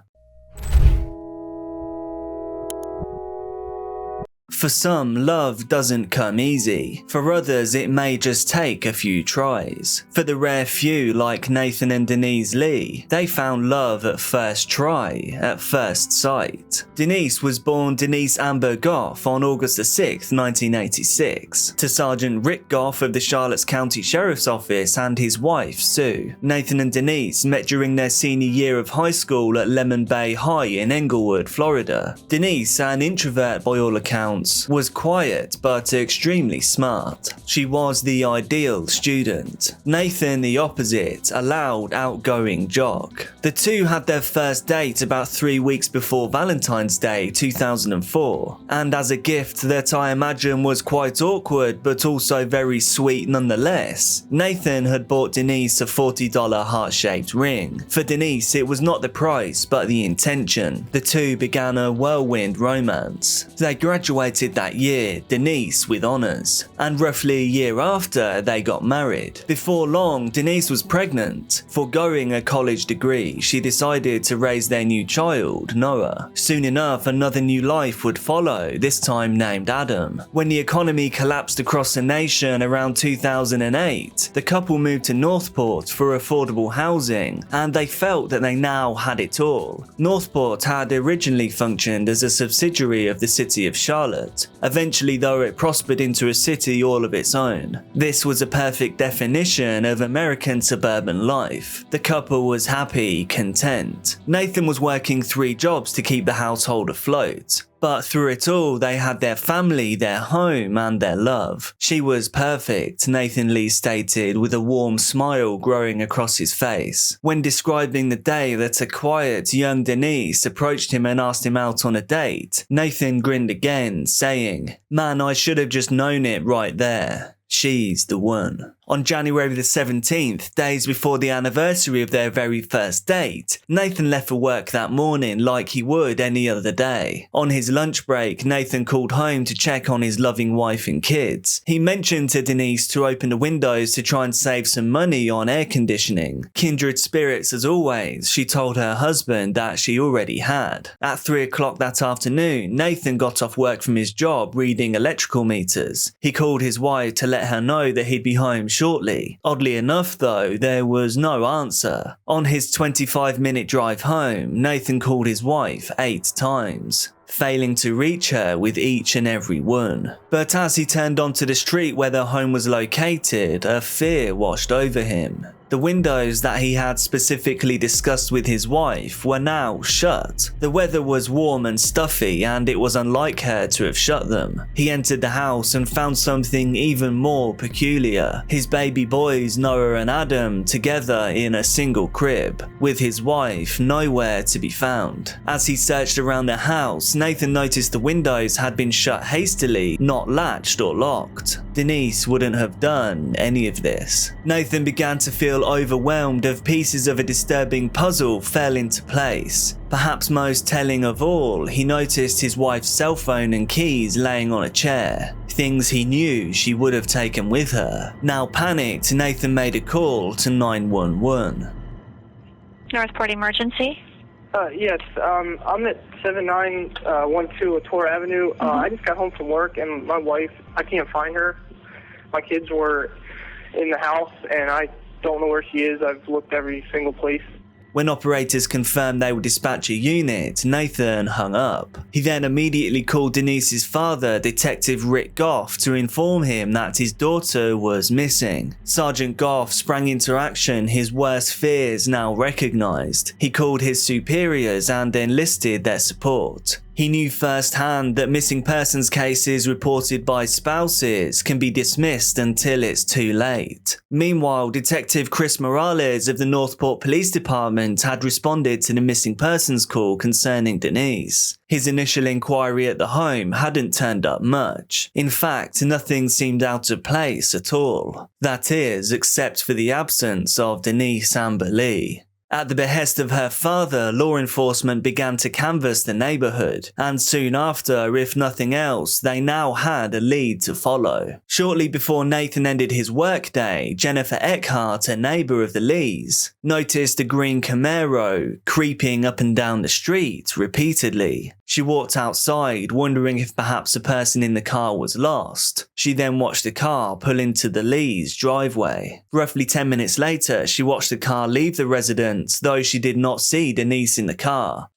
For some, love doesn't come easy. For others, it may just take a few tries. For the rare few like Nathan and Denise Lee, they found love at first try, at first sight. Denise was born Denise Amber Goff on August 6, 1986, to Sergeant Rick Goff of the Charlotte County Sheriff's Office and his wife, Sue. Nathan and Denise met during their senior year of high school at Lemon Bay High in Englewood, Florida. Denise, an introvert by all accounts, was quiet but extremely smart. She was the ideal student. Nathan the opposite, a loud, outgoing jock. The two had their first date about 3 weeks before Valentine's Day 2004, and as a gift that I imagine was quite awkward but also very sweet nonetheless, Nathan had bought Denise a $40 heart-shaped ring. For Denise, it was not the price but the intention. The two began a whirlwind romance. They graduated that year, Denise with honours, and roughly a year after they got married. Before long, Denise was pregnant. Foregoing a college degree, she decided to raise their new child, Noah. Soon enough, another new life would follow, this time named Adam. When the economy collapsed across the nation around 2008, the couple moved to Northport for affordable housing, and they felt that they now had it all. Northport had originally functioned as a subsidiary of the city of Charlotte. Eventually, though, it prospered into a city all of its own. This was a perfect definition of American suburban life. The couple was happy, content. Nathan was working 3 jobs to keep the household afloat. But through it all, they had their family, their home, and their love. She was perfect, Nathan Lee stated with a warm smile growing across his face. When describing the day that a quiet, young Denise approached him and asked him out on a date, Nathan grinned again, saying, "Man, I should have just known it right there. She's the one." On January the 17th, days before the anniversary of their very first date, Nathan left for work that morning like he would any other day. On his lunch break, Nathan called home to check on his loving wife and kids. He mentioned to Denise to open the windows to try and save some money on air conditioning. Kindred spirits as always, she told her husband that she already had. At 3 o'clock that afternoon, Nathan got off work from his job reading electrical meters. He called his wife to let her know that he'd be home shortly. Oddly enough though, there was no answer. On his 25-minute drive home, Nathan called his wife 8 times, failing to reach her with each and every one. But as he turned onto the street where their home was located, a fear washed over him. The windows that he had specifically discussed with his wife were now shut. The weather was warm and stuffy, and it was unlike her to have shut them. He entered the house and found something even more peculiar. His baby boys, Noah and Adam, together in a single crib, with his wife nowhere to be found. As he searched around the house, Nathan noticed the windows had been shut hastily, not latched or locked. Denise wouldn't have done any of this. Nathan began to feel overwhelmed as pieces of a disturbing puzzle fell into place. Perhaps most telling of all, he noticed his wife's cell phone and keys laying on a chair, things he knew she would have taken with her. Now panicked, Nathan made a call to 911. Northport Emergency. Yes, I'm at 7912 Latour Avenue. I just got home from work, and my wife, I can't find her. My kids were in the house, and I don't know where she is. I've looked every single place. When operators confirmed they would dispatch a unit, Nathan hung up. He then immediately called Denise's father, Detective Rick Goff, to inform him that his daughter was missing. Sergeant Goff sprang into action, his worst fears now recognized. He called his superiors and enlisted their support. He knew firsthand that missing persons cases reported by spouses can be dismissed until it's too late. Meanwhile, Detective Chris Morales of the Northport Police Department had responded to the missing persons call concerning Denise. His initial inquiry at the home hadn't turned up much. In fact, nothing seemed out of place at all. That is, except for the absence of Denise Amber Lee. At the behest of her father, law enforcement began to canvass the neighborhood, and soon after, if nothing else, they now had a lead to follow. Shortly before Nathan ended his workday, Jennifer Eckhart, a neighbor of the Lees, noticed a green Camaro creeping up and down the street repeatedly. She walked outside, wondering if perhaps a person in the car was lost. She then watched the car pull into the Lees' driveway. Roughly 10 minutes later, she watched the car leave the residence, though she did not see Denise in the car.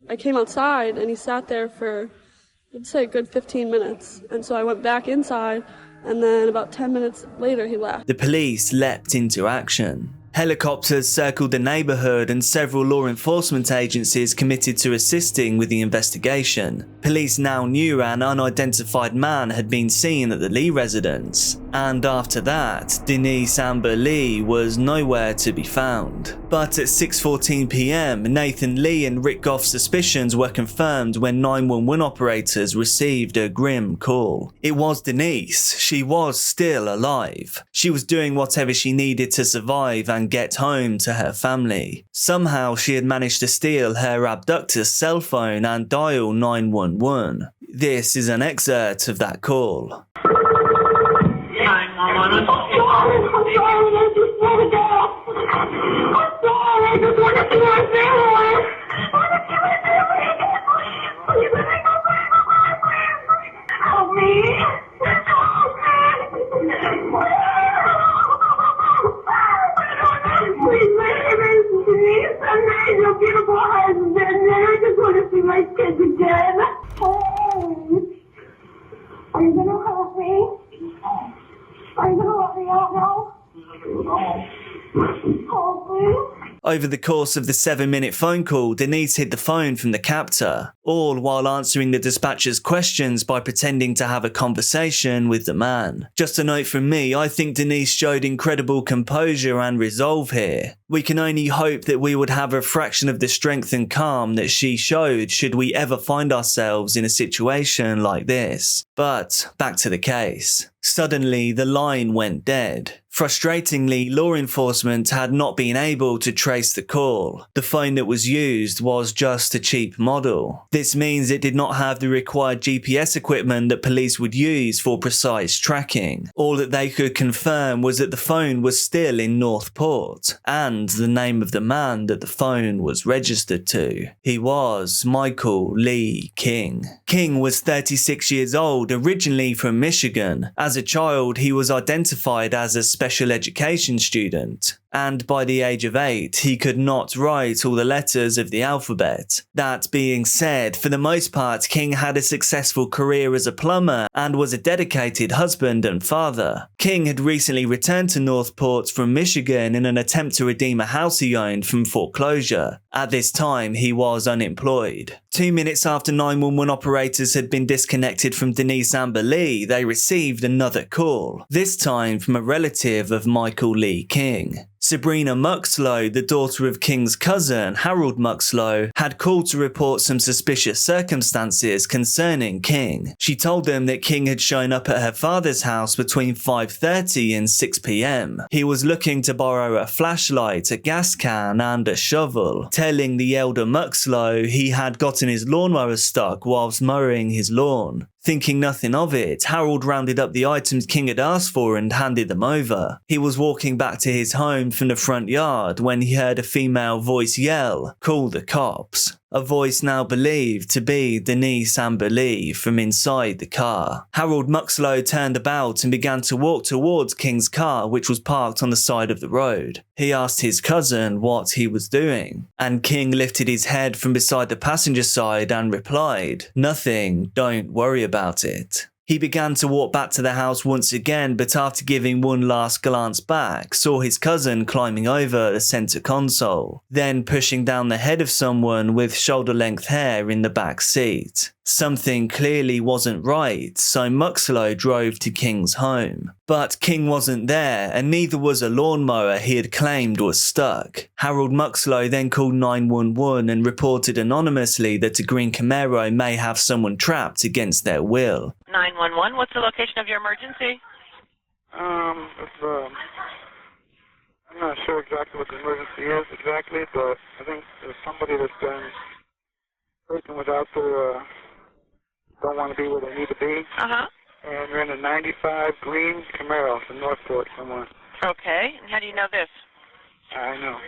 I came outside and he sat there for, I'd say, a good 15 minutes. And so I went back inside, and then about 10 minutes later he left. The police leapt into action. Helicopters circled the neighborhood and several law enforcement agencies committed to assisting with the investigation. Police now knew an unidentified man had been seen at the Lee residence, and after that, Denise Amber Lee was nowhere to be found. But at 6:14 p.m, Nathan Lee and Rick Goff's suspicions were confirmed when 911 operators received a grim call. It was Denise. She was still alive. She was doing whatever she needed to survive and get home to her family. Somehow she had managed to steal her abductor's cell phone and dial 911. This is an excerpt of that call. 911. I'm sorry, I just want to go. I'm sorry, I just want to see my family. Help me. Please, my name is Denise. I'm not your beautiful husband, and I just want to see my kids again. Are you going to help me? Are you going to let me out now? Oh, please. Over the course of the 7-minute phone call, Denise hid the phone from the captor, all while answering the dispatcher's questions by pretending to have a conversation with the man. Just a note from me, I think Denise showed incredible composure and resolve here. We can only hope that we would have a fraction of the strength and calm that she showed should we ever find ourselves in a situation like this. But back to the case. Suddenly, the line went dead. Frustratingly, law enforcement had not been able to trace the call. The phone that was used was just a cheap model. This means it did not have the required GPS equipment that police would use for precise tracking. All that they could confirm was that the phone was still in Northport, and the name of the man that the phone was registered to. He was Michael Lee King. King was 36 years old, originally from Michigan. As a child, he was identified as a special education student. and by the age of 8, he could not write all the letters of the alphabet. That being said, for the most part, King had a successful career as a plumber and was a dedicated husband and father. King had recently returned to Northport from Michigan in an attempt to redeem a house he owned from foreclosure. At this time, he was unemployed. 2 minutes after 911 operators had been disconnected from Denise Amber Lee, they received another call, this time from a relative of Michael Lee King. Sabrina Muxlow, the daughter of King's cousin, Harold Muxlow, had called to report some suspicious circumstances concerning King. She told them that King had shown up at her father's house between 5:30 and 6 p.m. He was looking to borrow a flashlight, a gas can, and a shovel, telling the elder Muxlow he had gotten his lawnmower stuck whilst mowing his lawn. Thinking nothing of it, Harold rounded up the items King had asked for and handed them over. He was walking back to his home from the front yard when he heard a female voice yell, "Call the cops." A voice now believed to be Denise Amber Lee from inside the car. Harold Muxlow turned about and began to walk towards King's car, which was parked on the side of the road. He asked his cousin what he was doing, and King lifted his head from beside the passenger side and replied, "Nothing, don't worry about it." He began to walk back to the house once again, but after giving one last glance back, saw his cousin climbing over the center console, then pushing down the head of someone with shoulder-length hair in the back seat. Something clearly wasn't right, so Muxlow drove to King's home. But King wasn't there, and neither was a lawnmower he had claimed was stuck. Harold Muxlow then called 911 and reported anonymously that a green Camaro may have someone trapped against their will. 911, what's the location of your emergency? I'm not sure exactly what the emergency is exactly, but I think there's somebody that's been working without their, don't want to be where they need to be. Uh-huh. And they're in a 95 green Camaro from Northport somewhere. Okay, and how do you know this? I know.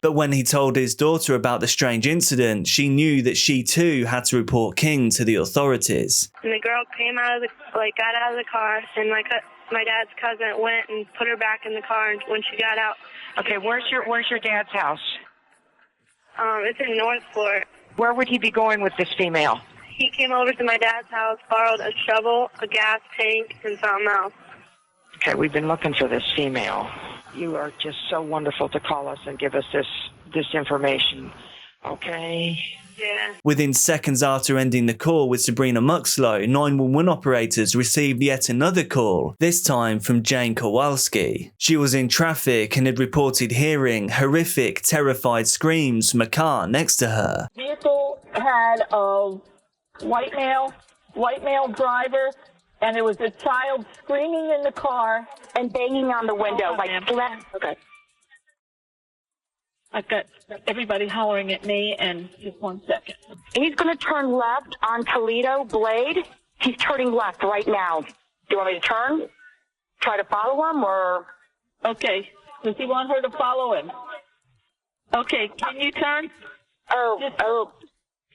But when he told his daughter about the strange incident, she knew that she too had to report King to the authorities. And the girl came got out of the car, and my dad's cousin went and put her back in the car when she got out. Okay, where's your dad's house? It's in Northport. Where would he be going with this female? He came over to my dad's house, borrowed a shovel, a gas tank, and something else. Okay, we've been looking for this female. You are just so wonderful to call us and give us this information. Okay? Yeah. Within seconds after ending the call with Sabrina Muxlow, 911 operators received yet another call, this time from Jane Kowalski. She was in traffic and had reported hearing horrific, terrified screams from a car next to her. Vehicle had a white male driver, and there was a child screaming in the car and banging on the window. Okay. I've got everybody hollering at me, and just 1 second. He's going to turn left on Toledo Blade. He's turning left right now. Do you want me to turn? Try to follow him, or? Okay. Does he want her to follow him? Okay. Can you turn?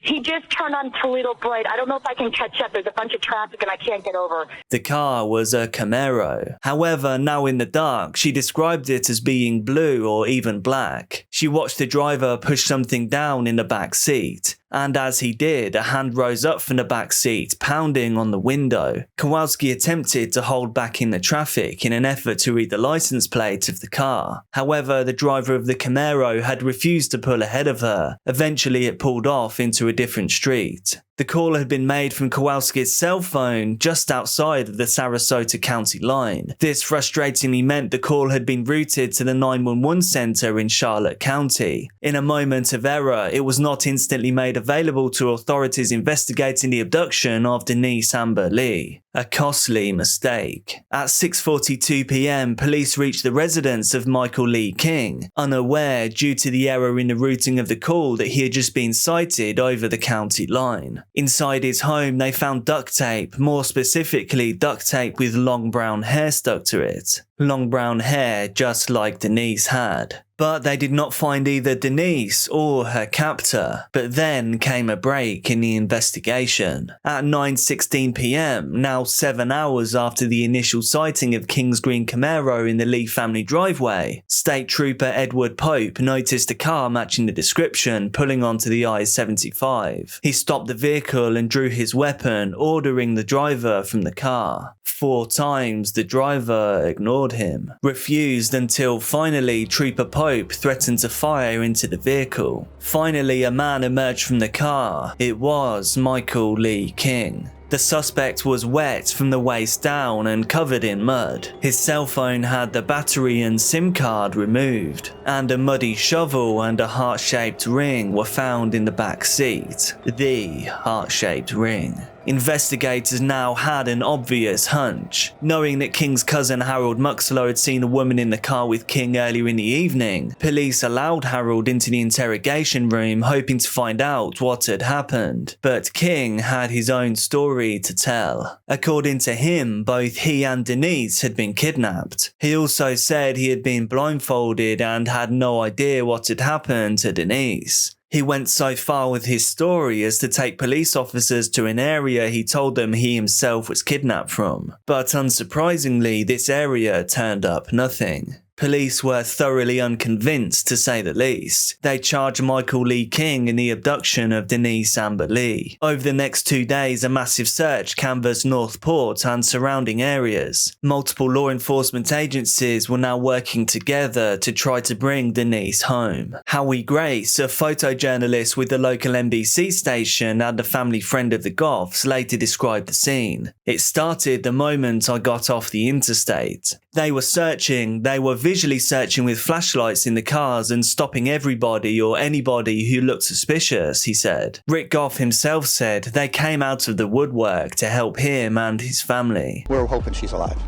He just turned on Toledo Blade. I don't know if I can catch up. There's a bunch of traffic and I can't get over. The car was a Camaro. However, now in the dark, she described it as being blue or even black. She watched the driver push something down in the back seat, and as he did, a hand rose up from the back seat, pounding on the window. Kowalski attempted to hold back in the traffic in an effort to read the license plate of the car. However, the driver of the Camaro had refused to pull ahead of her. Eventually, it pulled off into a different street. The call had been made from Kowalski's cell phone just outside of the Sarasota County line. This frustratingly meant the call had been routed to the 911 center in Charlotte County. In a moment of error, it was not instantly made available to authorities investigating the abduction of Denise Amber Lee. A costly mistake. At 6:42 p.m, police reached the residence of Michael Lee King, unaware due to the error in the routing of the call that he had just been sighted over the county line. Inside his home, they found duct tape, more specifically duct tape with long brown hair stuck to it. Long brown hair just like Denise had. But they did not find either Denise or her captor. But then came a break in the investigation. At 9:16 p.m, now 7 hours after the initial sighting of King's Green Camaro in the Lee family driveway, State Trooper Edward Pope noticed a car matching the description pulling onto the I-75. He stopped the vehicle and drew his weapon, ordering the driver from the car. 4 times the driver ignored him, refused until finally Trooper Pope threatened to fire into the vehicle. Finally, a man emerged from the car. It was Michael Lee King. The suspect was wet from the waist down and covered in mud. His cell phone had the battery and SIM card removed, and a muddy shovel and a heart-shaped ring were found in the back seat. The heart-shaped ring. Investigators now had an obvious hunch. Knowing that King's cousin Harold Muxlow had seen a woman in the car with King earlier in the evening, police allowed Harold into the interrogation room hoping to find out what had happened. But King had his own story to tell. According to him, both he and Denise had been kidnapped. He also said he had been blindfolded and had no idea what had happened to Denise. He went so far with his story as to take police officers to an area he told them he himself was kidnapped from. But unsurprisingly, this area turned up nothing. Police were thoroughly unconvinced, to say the least. They charged Michael Lee King in the abduction of Denise Amber Lee. Over the next 2 days, a massive search canvassed Northport and surrounding areas. Multiple law enforcement agencies were now working together to try to bring Denise home. Howie Grace, a photojournalist with the local NBC station and a family friend of the Goffs, later described the scene. It started the moment I got off the interstate. They were visually searching with flashlights in the cars and stopping everybody or anybody who looked suspicious, he said. Rick Goff himself said they came out of the woodwork to help him and his family. We're hoping she's alive.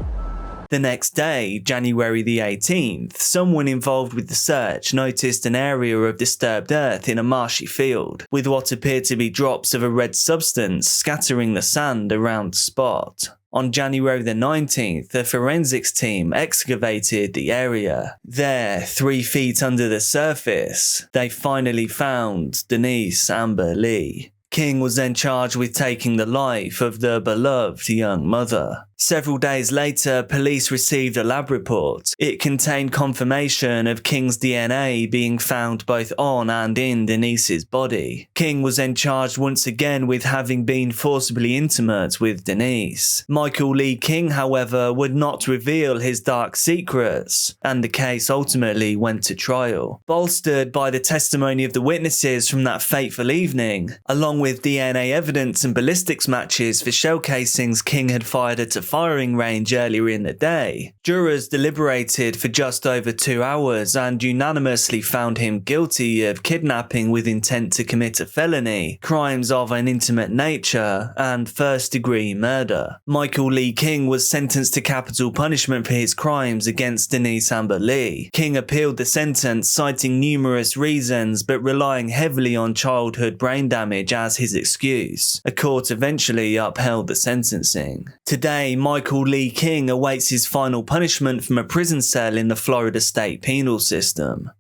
The next day, January the 18th, someone involved with the search noticed an area of disturbed earth in a marshy field, with what appeared to be drops of a red substance scattering the sand around the spot. On January the 19th, a forensics team excavated the area. There, 3 feet under the surface, they finally found Denise Amber Lee. King was then charged with taking the life of the beloved young mother. Several days later, police received a lab report. It contained confirmation of King's DNA being found both on and in Denise's body. King was then charged once again with having been forcibly intimate with Denise. Michael Lee King, however, would not reveal his dark secrets, and the case ultimately went to trial. Bolstered by the testimony of the witnesses from that fateful evening, along with DNA evidence and ballistics matches for shell casings King had fired at a firing range earlier in the day, jurors deliberated for just over 2 hours and unanimously found him guilty of kidnapping with intent to commit a felony, crimes of an intimate nature, and first-degree murder. Michael Lee King was sentenced to capital punishment for his crimes against Denise Amber Lee. King appealed the sentence, citing numerous reasons but relying heavily on childhood brain damage as his excuse. A court eventually upheld the sentencing. Today, Michael Lee King awaits his final punishment from a prison cell in the Florida state penal system.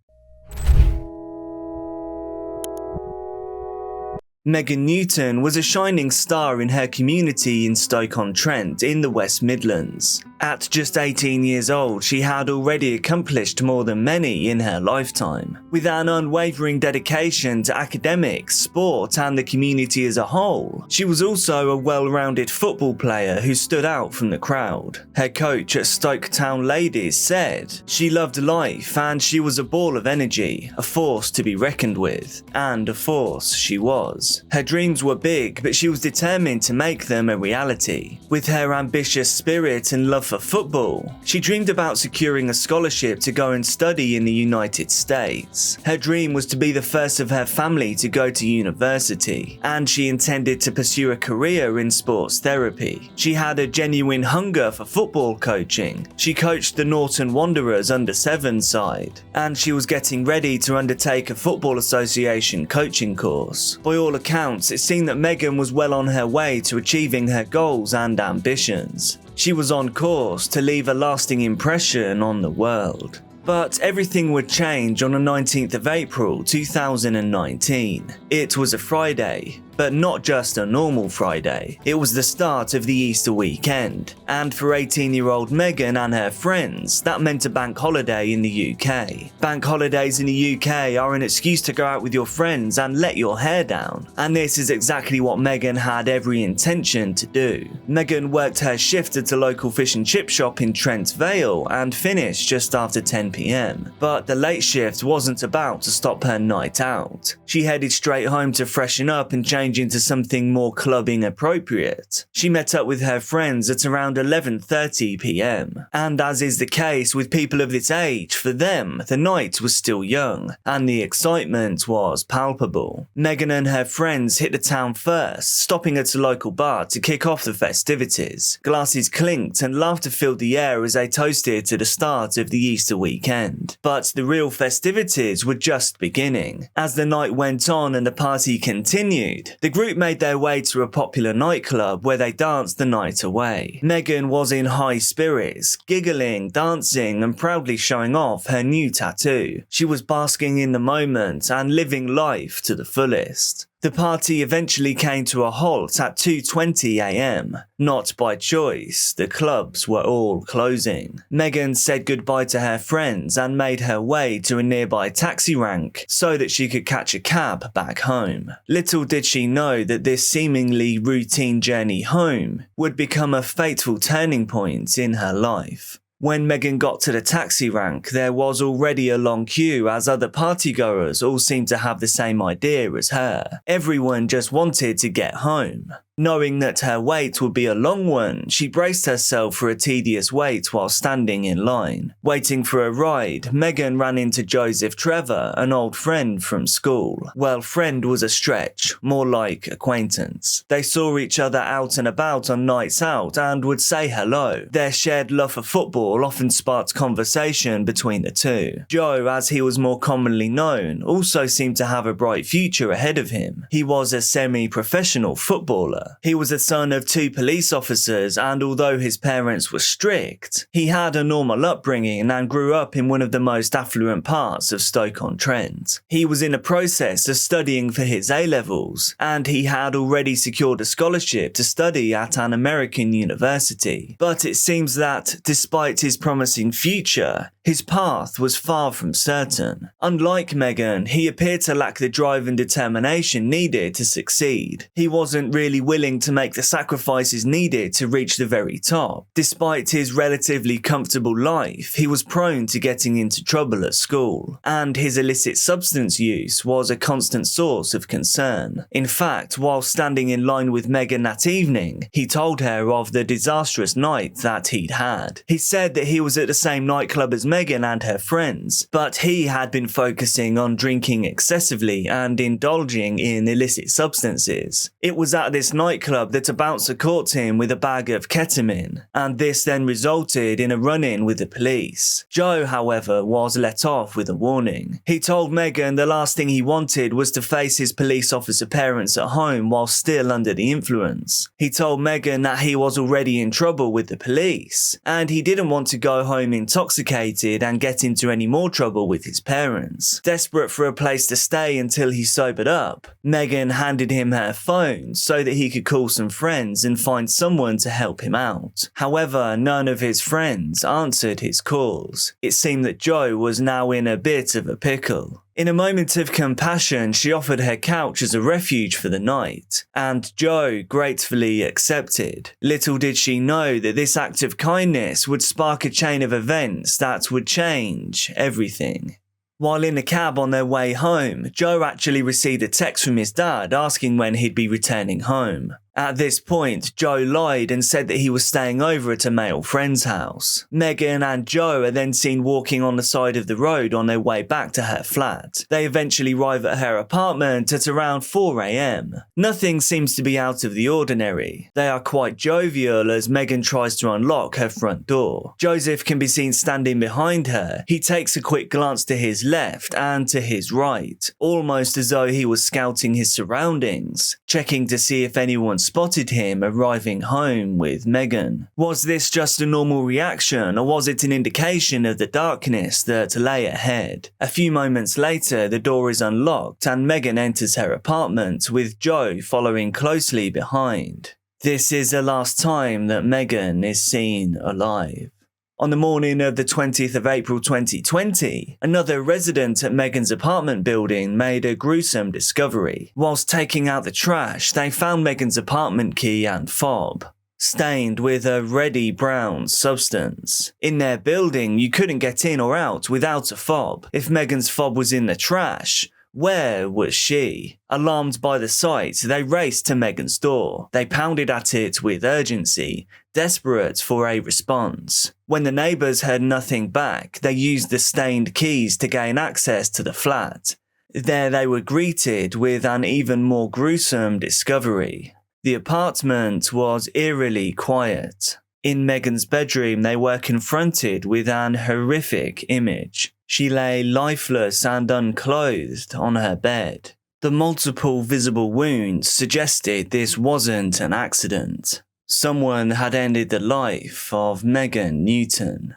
Megan Newton was a shining star in her community in Stoke-on-Trent in the West Midlands. At just 18 years old, she had already accomplished more than many in her lifetime. With an unwavering dedication to academics, sport, and the community as a whole, she was also a well-rounded football player who stood out from the crowd. Her coach at Stoke Town Ladies said, "She loved life and she was a ball of energy, a force to be reckoned with." And a force she was. Her dreams were big, but she was determined to make them a reality. With her ambitious spirit and love for football, she dreamed about securing a scholarship to go and study in the United States. Her dream was to be the first of her family to go to university, and she intended to pursue a career in sports therapy. She had a genuine hunger for football coaching. She coached the Norton Wanderers under-7 side, and she was getting ready to undertake a Football Association coaching course. By all accounts, it seemed that Megan was well on her way to achieving her goals and ambitions. She was on course to leave a lasting impression on the world. But everything would change on the 19th of April 2019. It was a Friday. But not just a normal Friday, it was the start of the Easter weekend, and for 18-year-old Megan and her friends, that meant a bank holiday in the UK. Bank holidays in the UK are an excuse to go out with your friends and let your hair down, and this is exactly what Megan had every intention to do. Megan worked her shift at a local fish and chip shop in Trent Vale and finished just after 10 PM, but the late shift wasn't about to stop her night out. She headed straight home to freshen up and change into something more clubbing appropriate. She met up with her friends at around 11:30 PM, and as is the case with people of this age, for them, the night was still young, and the excitement was palpable. Megan and her friends hit the town first, stopping at a local bar to kick off the festivities. Glasses clinked and laughter filled the air as they toasted to the start of the Easter weekend. But the real festivities were just beginning. As the night went on and the party continued, the group made their way to a popular nightclub where they danced the night away. Megan was in high spirits, giggling, dancing, and proudly showing off her new tattoo. She was basking in the moment and living life to the fullest. The party eventually came to a halt at 2:20 AM. Not by choice, the clubs were all closing. Megan said goodbye to her friends and made her way to a nearby taxi rank so that she could catch a cab back home. Little did she know that this seemingly routine journey home would become a fateful turning point in her life. When Megan got to the taxi rank, there was already a long queue as other partygoers all seemed to have the same idea as her. Everyone just wanted to get home. Knowing that her wait would be a long one, she braced herself for a tedious wait while standing in line. Waiting for a ride, Megan ran into Joseph Trevor, an old friend from school. Well, friend was a stretch, more like acquaintance. They saw each other out and about on nights out and would say hello. Their shared love for football often sparked conversation between the two. Joe, as he was more commonly known, also seemed to have a bright future ahead of him. He was a semi-professional footballer. He was the son of 2 police officers, and although his parents were strict, he had a normal upbringing and grew up in one of the most affluent parts of Stoke-on-Trent. He was in the process of studying for his A-levels, and he had already secured a scholarship to study at an American university. But it seems that, despite his promising future, his path was far from certain. Unlike Megan, he appeared to lack the drive and determination needed to succeed. He wasn't really willing to make the sacrifices needed to reach the very top. Despite his relatively comfortable life, he was prone to getting into trouble at school, and his illicit substance use was a constant source of concern. In fact, while standing in line with Megan that evening, he told her of the disastrous night that he'd had. He said that he was at the same nightclub as Megan and her friends, but he had been focusing on drinking excessively and indulging in illicit substances. It was at this nightclub that a bouncer caught him with a bag of ketamine, and this then resulted in a run-in with the police. Joe, however, was let off with a warning. He told Megan the last thing he wanted was to face his police officer parents at home while still under the influence. He told Megan that he was already in trouble with the police, and he didn't want to go home intoxicated and get into any more trouble with his parents. Desperate for a place to stay until he sobered up, Megan handed him her phone so that he could call some friends and find someone to help him out. However, none of his friends answered his calls. It seemed that Joe was now in a bit of a pickle. In a moment of compassion, she offered her couch as a refuge for the night, and Joe gratefully accepted. Little did she know that this act of kindness would spark a chain of events that would change everything. While in a cab on their way home, Joe actually received a text from his dad asking when he'd be returning home. At this point, Joe lied and said that he was staying over at a male friend's house. Megan and Joe are then seen walking on the side of the road on their way back to her flat. They eventually arrive at her apartment at around 4 AM. Nothing seems to be out of the ordinary. They are quite jovial as Megan tries to unlock her front door. Joseph can be seen standing behind her. He takes a quick glance to his left and to his right, almost as though he was scouting his surroundings, checking to see if anyone spotted him arriving home with Megan. Was this just a normal reaction, or was it an indication of the darkness that lay ahead? A few moments later, the door is unlocked and Megan enters her apartment, with Joe following closely behind. This is the last time that Megan is seen alive. On the morning of the 20th of April 2020, another resident at Megan's apartment building made a gruesome discovery. Whilst taking out the trash, they found Megan's apartment key and fob, stained with a reddy brown substance. In their building, you couldn't get in or out without a fob. If Megan's fob was in the trash, where was she? Alarmed by the sight, they raced to Megan's door. They pounded at it with urgency, desperate for a response. When the neighbours heard nothing back, they used the stained keys to gain access to the flat. There they were greeted with an even more gruesome discovery. The apartment was eerily quiet. In Megan's bedroom, they were confronted with an horrific image. She lay lifeless and unclothed on her bed. The multiple visible wounds suggested this wasn't an accident. Someone had ended the life of Megan Newton.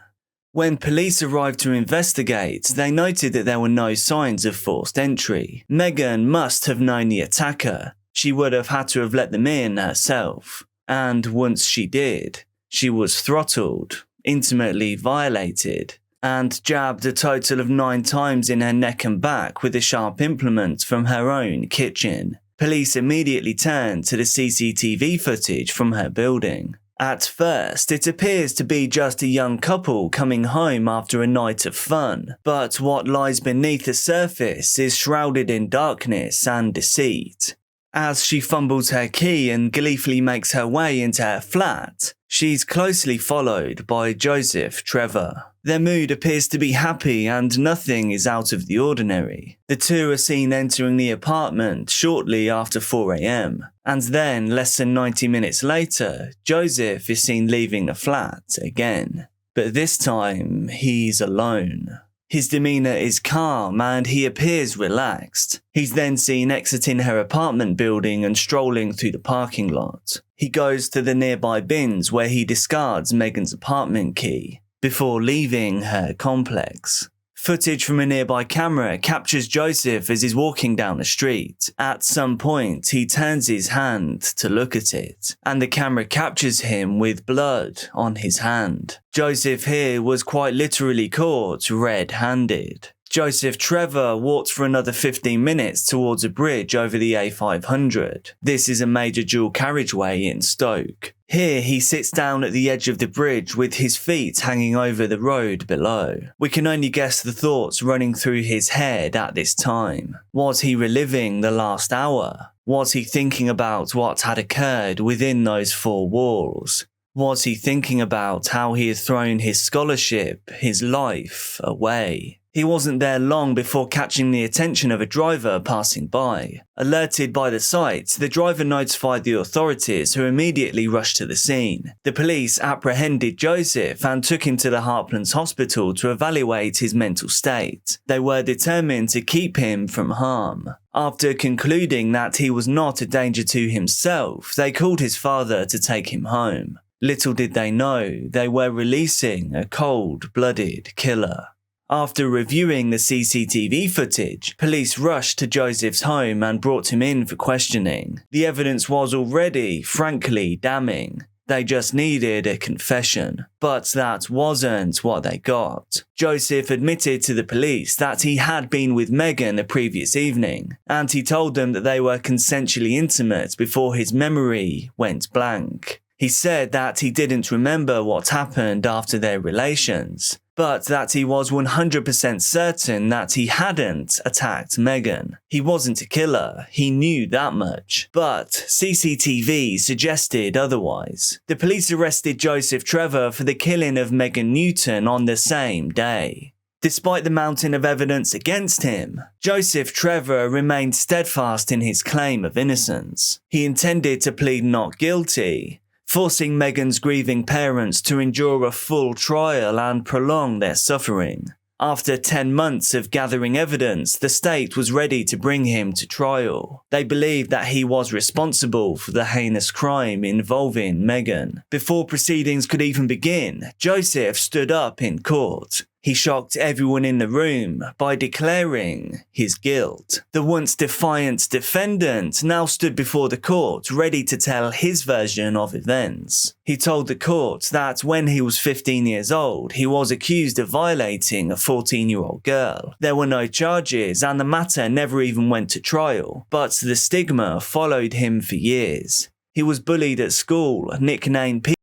When police arrived to investigate, they noted that there were no signs of forced entry. Megan must have known the attacker. She would have had to have let them in herself. And once she did, she was throttled, intimately violated, and jabbed a total of 9 times in her neck and back with a sharp implement from her own kitchen. Police immediately turned to the CCTV footage from her building. At first, it appears to be just a young couple coming home after a night of fun, but what lies beneath the surface is shrouded in darkness and deceit. As she fumbles her key and gleefully makes her way into her flat, she's closely followed by Joseph Trevor. Their mood appears to be happy and nothing is out of the ordinary. The two are seen entering the apartment shortly after 4 a.m. And then, less than 90 minutes later, Joseph is seen leaving the flat again. But this time, he's alone. His demeanour is calm and he appears relaxed. He's then seen exiting her apartment building and strolling through the parking lot. He goes to the nearby bins where he discards Megan's apartment key before leaving her complex. Footage from a nearby camera captures Joseph as he's walking down the street. At some point, he turns his hand to look at it, and the camera captures him with blood on his hand. Joseph here was quite literally caught red-handed. Joseph Trevor walked for another 15 minutes towards a bridge over the A500. This is a major dual carriageway in Stoke. Here he sits down at the edge of the bridge with his feet hanging over the road below. We can only guess the thoughts running through his head at this time. Was he reliving the last hour? Was he thinking about what had occurred within those 4 walls? Was he thinking about how he had thrown his scholarship, his life, away? He wasn't there long before catching the attention of a driver passing by. Alerted by the sight, the driver notified the authorities, who immediately rushed to the scene. The police apprehended Joseph and took him to the Heartlands Hospital to evaluate his mental state. They were determined to keep him from harm. After concluding that he was not a danger to himself, they called his father to take him home. Little did they know, they were releasing a cold-blooded killer. After reviewing the CCTV footage, police rushed to Joseph's home and brought him in for questioning. The evidence was already, frankly, damning. They just needed a confession. But that wasn't what they got. Joseph admitted to the police that he had been with Megan the previous evening, and he told them that they were consensually intimate before his memory went blank. He said that he didn't remember what happened after their relations, but that he was 100% certain that he hadn't attacked Megan. He wasn't a killer, he knew that much. But CCTV suggested otherwise. The police arrested Joseph Trevor for the killing of Megan Newton on the same day. Despite the mountain of evidence against him, Joseph Trevor remained steadfast in his claim of innocence. He intended to plead not guilty, forcing Megan's grieving parents to endure a full trial and prolong their suffering. After 10 months of gathering evidence, the state was ready to bring him to trial. They believed that he was responsible for the heinous crime involving Megan. Before proceedings could even begin, Joseph stood up in court. He shocked everyone in the room by declaring his guilt. The once defiant defendant now stood before the court ready to tell his version of events. He told the court that when he was 15 years old, he was accused of violating a 14-year-old girl. There were no charges and the matter never even went to trial, but the stigma followed him for years. He was bullied at school, nicknamed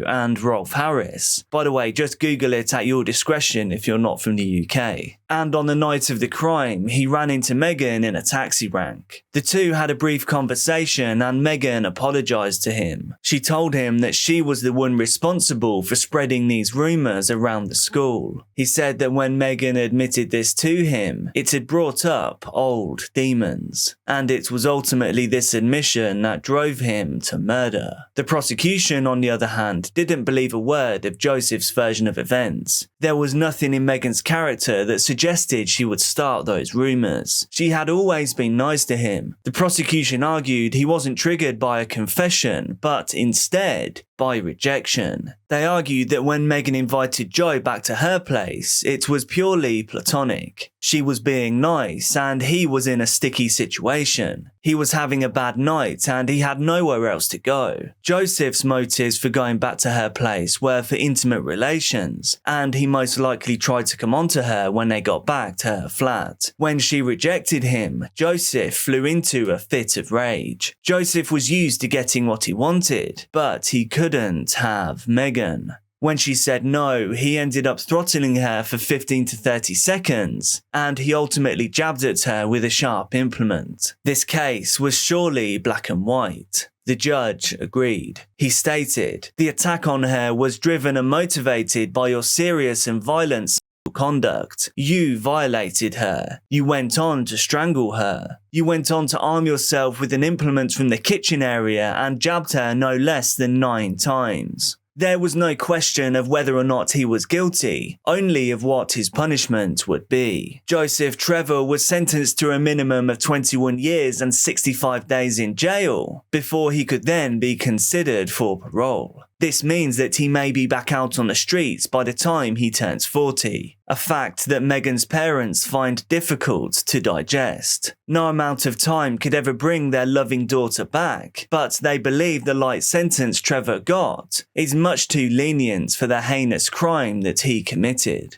and Rolf Harris. By the way, just Google it at your discretion if you're not from the UK. And on the night of the crime, he ran into Megan in a taxi rank. The two had a brief conversation and Megan apologised to him. She told him that she was the one responsible for spreading these rumours around the school. He said that when Megan admitted this to him, it had brought up old demons. And it was ultimately this admission that drove him to murder. The prosecution, on the other hand, didn't believe a word of Joseph's version of events. There was nothing in Megan's character that suggested she would start those rumours. She had always been nice to him. The prosecution argued he wasn't triggered by a confession, but instead by rejection. They argued that when Megan invited Joe back to her place, it was purely platonic. She was being nice and he was in a sticky situation. He was having a bad night and he had nowhere else to go. Joseph's motives for going back to her place were for intimate relations, and he most likely tried to come on to her when they got back to her flat. When she rejected him, Joseph flew into a fit of rage. Joseph was used to getting what he wanted, but he couldn't have Megan. When she said no, he ended up throttling her for 15 to 30 seconds, and he ultimately jabbed at her with a sharp implement. This case was surely black and white. The judge agreed. He stated, "The attack on her was driven and motivated by your serious and violent sexual conduct. You violated her. You went on to strangle her. You went on to arm yourself with an implement from the kitchen area and jabbed her no less than 9 times. There was no question of whether or not he was guilty, only of what his punishment would be. Joseph Trevor was sentenced to a minimum of 21 years and 65 days in jail before he could then be considered for parole. This means that he may be back out on the streets by the time he turns 40, a fact that Megan's parents find difficult to digest. No amount of time could ever bring their loving daughter back, but they believe the light sentence Trevor got is much too lenient for the heinous crime that he committed.